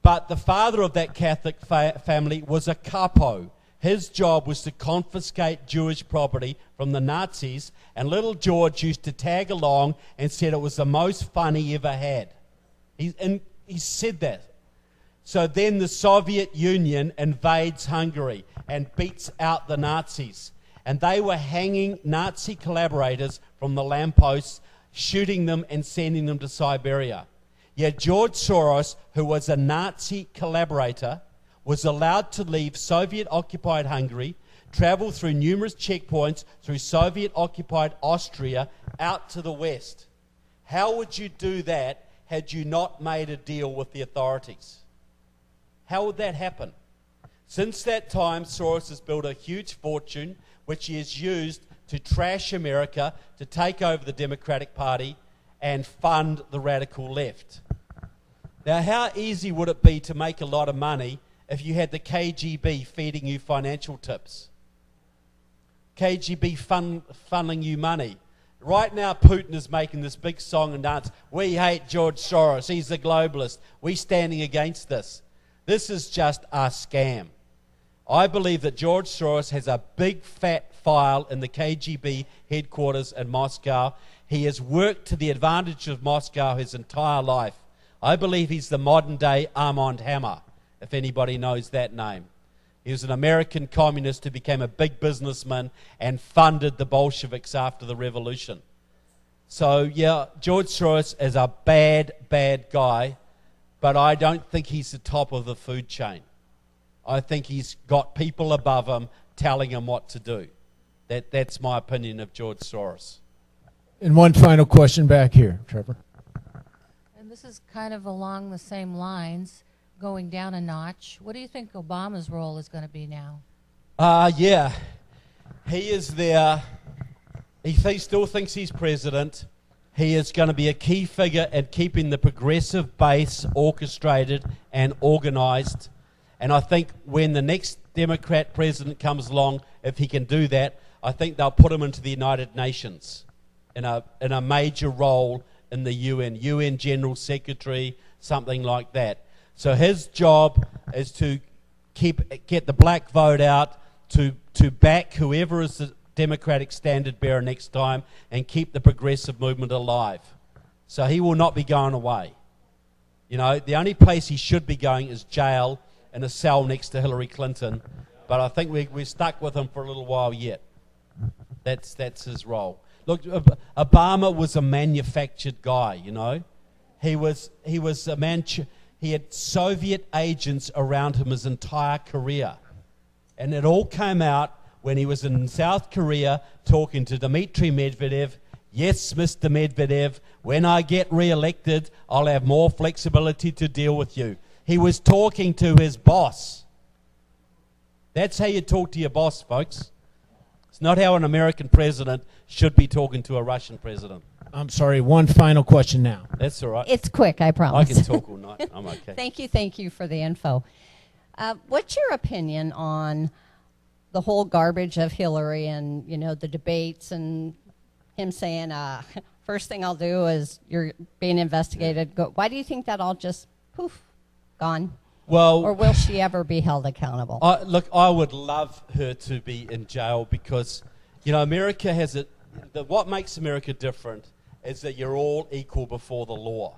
But the father of that Catholic family was a capo. His job was to confiscate Jewish property from the Nazis, and little George used to tag along and said it was the most fun he ever had. He said that. So then the Soviet Union invades Hungary and beats out the Nazis. And they were hanging Nazi collaborators from the lampposts, shooting them and sending them to Siberia. Yet George Soros, who was a Nazi collaborator, was allowed to leave Soviet-occupied Hungary, travel through numerous checkpoints through Soviet-occupied Austria out to the west. How would you do that had you not made a deal with the authorities? How would that happen? Since that time, Soros has built a huge fortune, which he has used to trash America, to take over the Democratic Party, and fund the radical left. Now, how easy would it be to make a lot of money if you had the KGB feeding you financial tips? KGB funneling you money. Right now, Putin is making this big song and dance. We hate George Soros. He's a globalist. We're standing against this. This is just a scam. I believe that George Soros has a big fat file in the KGB headquarters in Moscow. He has worked to the advantage of Moscow his entire life. I believe he's the modern day Armand Hammer, if anybody knows that name. He was an American communist who became a big businessman and funded the Bolsheviks after the revolution. So yeah, George Soros is a bad, bad guy, but I don't think he's the top of the food chain. I think he's got people above him telling him what to do. That's my opinion of George Soros. And one final question back here, Trevor. And this is kind of along the same lines, going down a notch. What do you think Obama's role is going to be now? Yeah. He is there. He still thinks he's president. He is going to be a key figure at keeping the progressive base orchestrated and organized. And I think when the next Democrat president comes along, if he can do that, I think they'll put him into the United Nations in a major role in the UN General Secretary, something like that. So his job is to get the black vote out, to back whoever is the Democratic standard bearer next time, and keep the progressive movement alive. So he will not be going away. You know, the only place he should be going is jail, in a cell next to Hillary Clinton, But I think we're stuck with him for a little while yet. That's his role. Look, Obama was a manufactured guy, you know. He was a man. He had Soviet agents around him his entire career, and it all came out when he was in South Korea talking to Dmitry Medvedev. Yes, Mr. Medvedev, when I get re-elected, I'll have more flexibility to deal with you. He was talking to his boss. That's how you talk to your boss, folks. It's not how an American president should be talking to a Russian president. I'm sorry, one final question now. That's all right. It's quick, I promise. I can talk all night. I'm okay. Thank you for the info. What's your opinion on the whole garbage of Hillary and, you know, the debates and him saying, first thing I'll do is you're being investigated. Why do you think that all just, poof, gone? Well, or will she ever be held accountable? Look, I would love her to be in jail because, you know, America has it. What makes America different is that you're all equal before the law.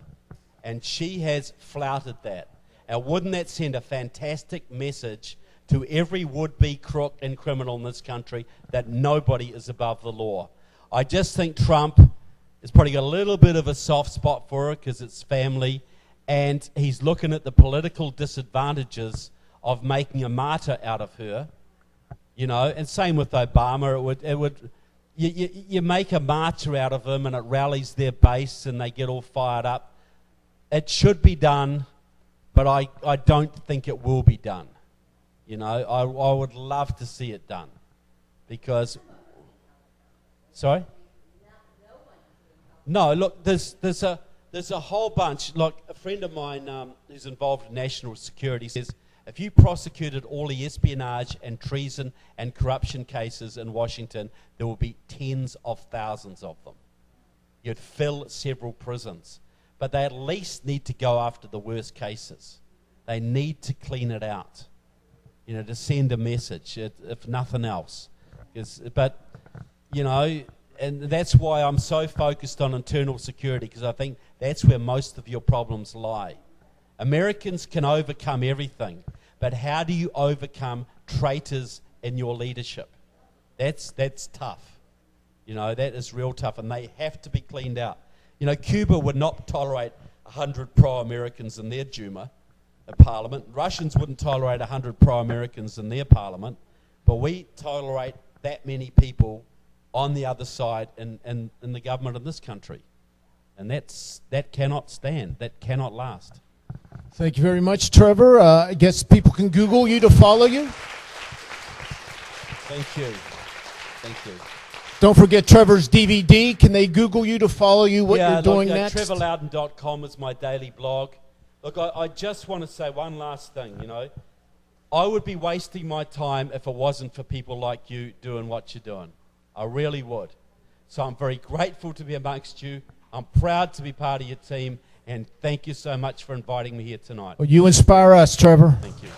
And she has flouted that. Now, wouldn't that send a fantastic message to every would-be crook and criminal in this country that nobody is above the law? I just think Trump has probably got a little bit of a soft spot for her because it's family, and he's looking at the political disadvantages of making a martyr out of her, you know, and same with Obama. You make a martyr out of them and it rallies their base and they get all fired up. It should be done, but I don't think it will be done. You know, I would love to see it done because... Sorry? No, look, there's a whole bunch. Like a friend of mine who's involved in national security says, if you prosecuted all the espionage and treason and corruption cases in Washington, there will be tens of thousands of them. You'd fill several prisons. But they at least need to go after the worst cases. They need to clean it out, you know, to send a message, if nothing else. But, you know, and that's why I'm so focused on internal security, because I think that's where most of your problems lie. Americans can overcome everything, but how do you overcome traitors in your leadership? That's tough. You know, that is real tough, and they have to be cleaned out. You know, Cuba would not tolerate 100 pro-Americans in their Duma, parliament. Russians wouldn't tolerate 100 pro-Americans in their parliament, but we tolerate that many people on the other side in the government of this country. And that cannot stand. That cannot last. Thank you very much, Trevor. I guess people can Google you to follow you. Thank you. Thank you. Don't forget Trevor's DVD. Can they Google you to follow you, what you're doing next? TrevorLoudon.com is my daily blog. Look, I just want to say one last thing, you know. I would be wasting my time if it wasn't for people like you doing what you're doing. I really would. So I'm very grateful to be amongst you. I'm proud to be part of your team. And thank you so much for inviting me here tonight. Well, you inspire us, Trevor. Thank you.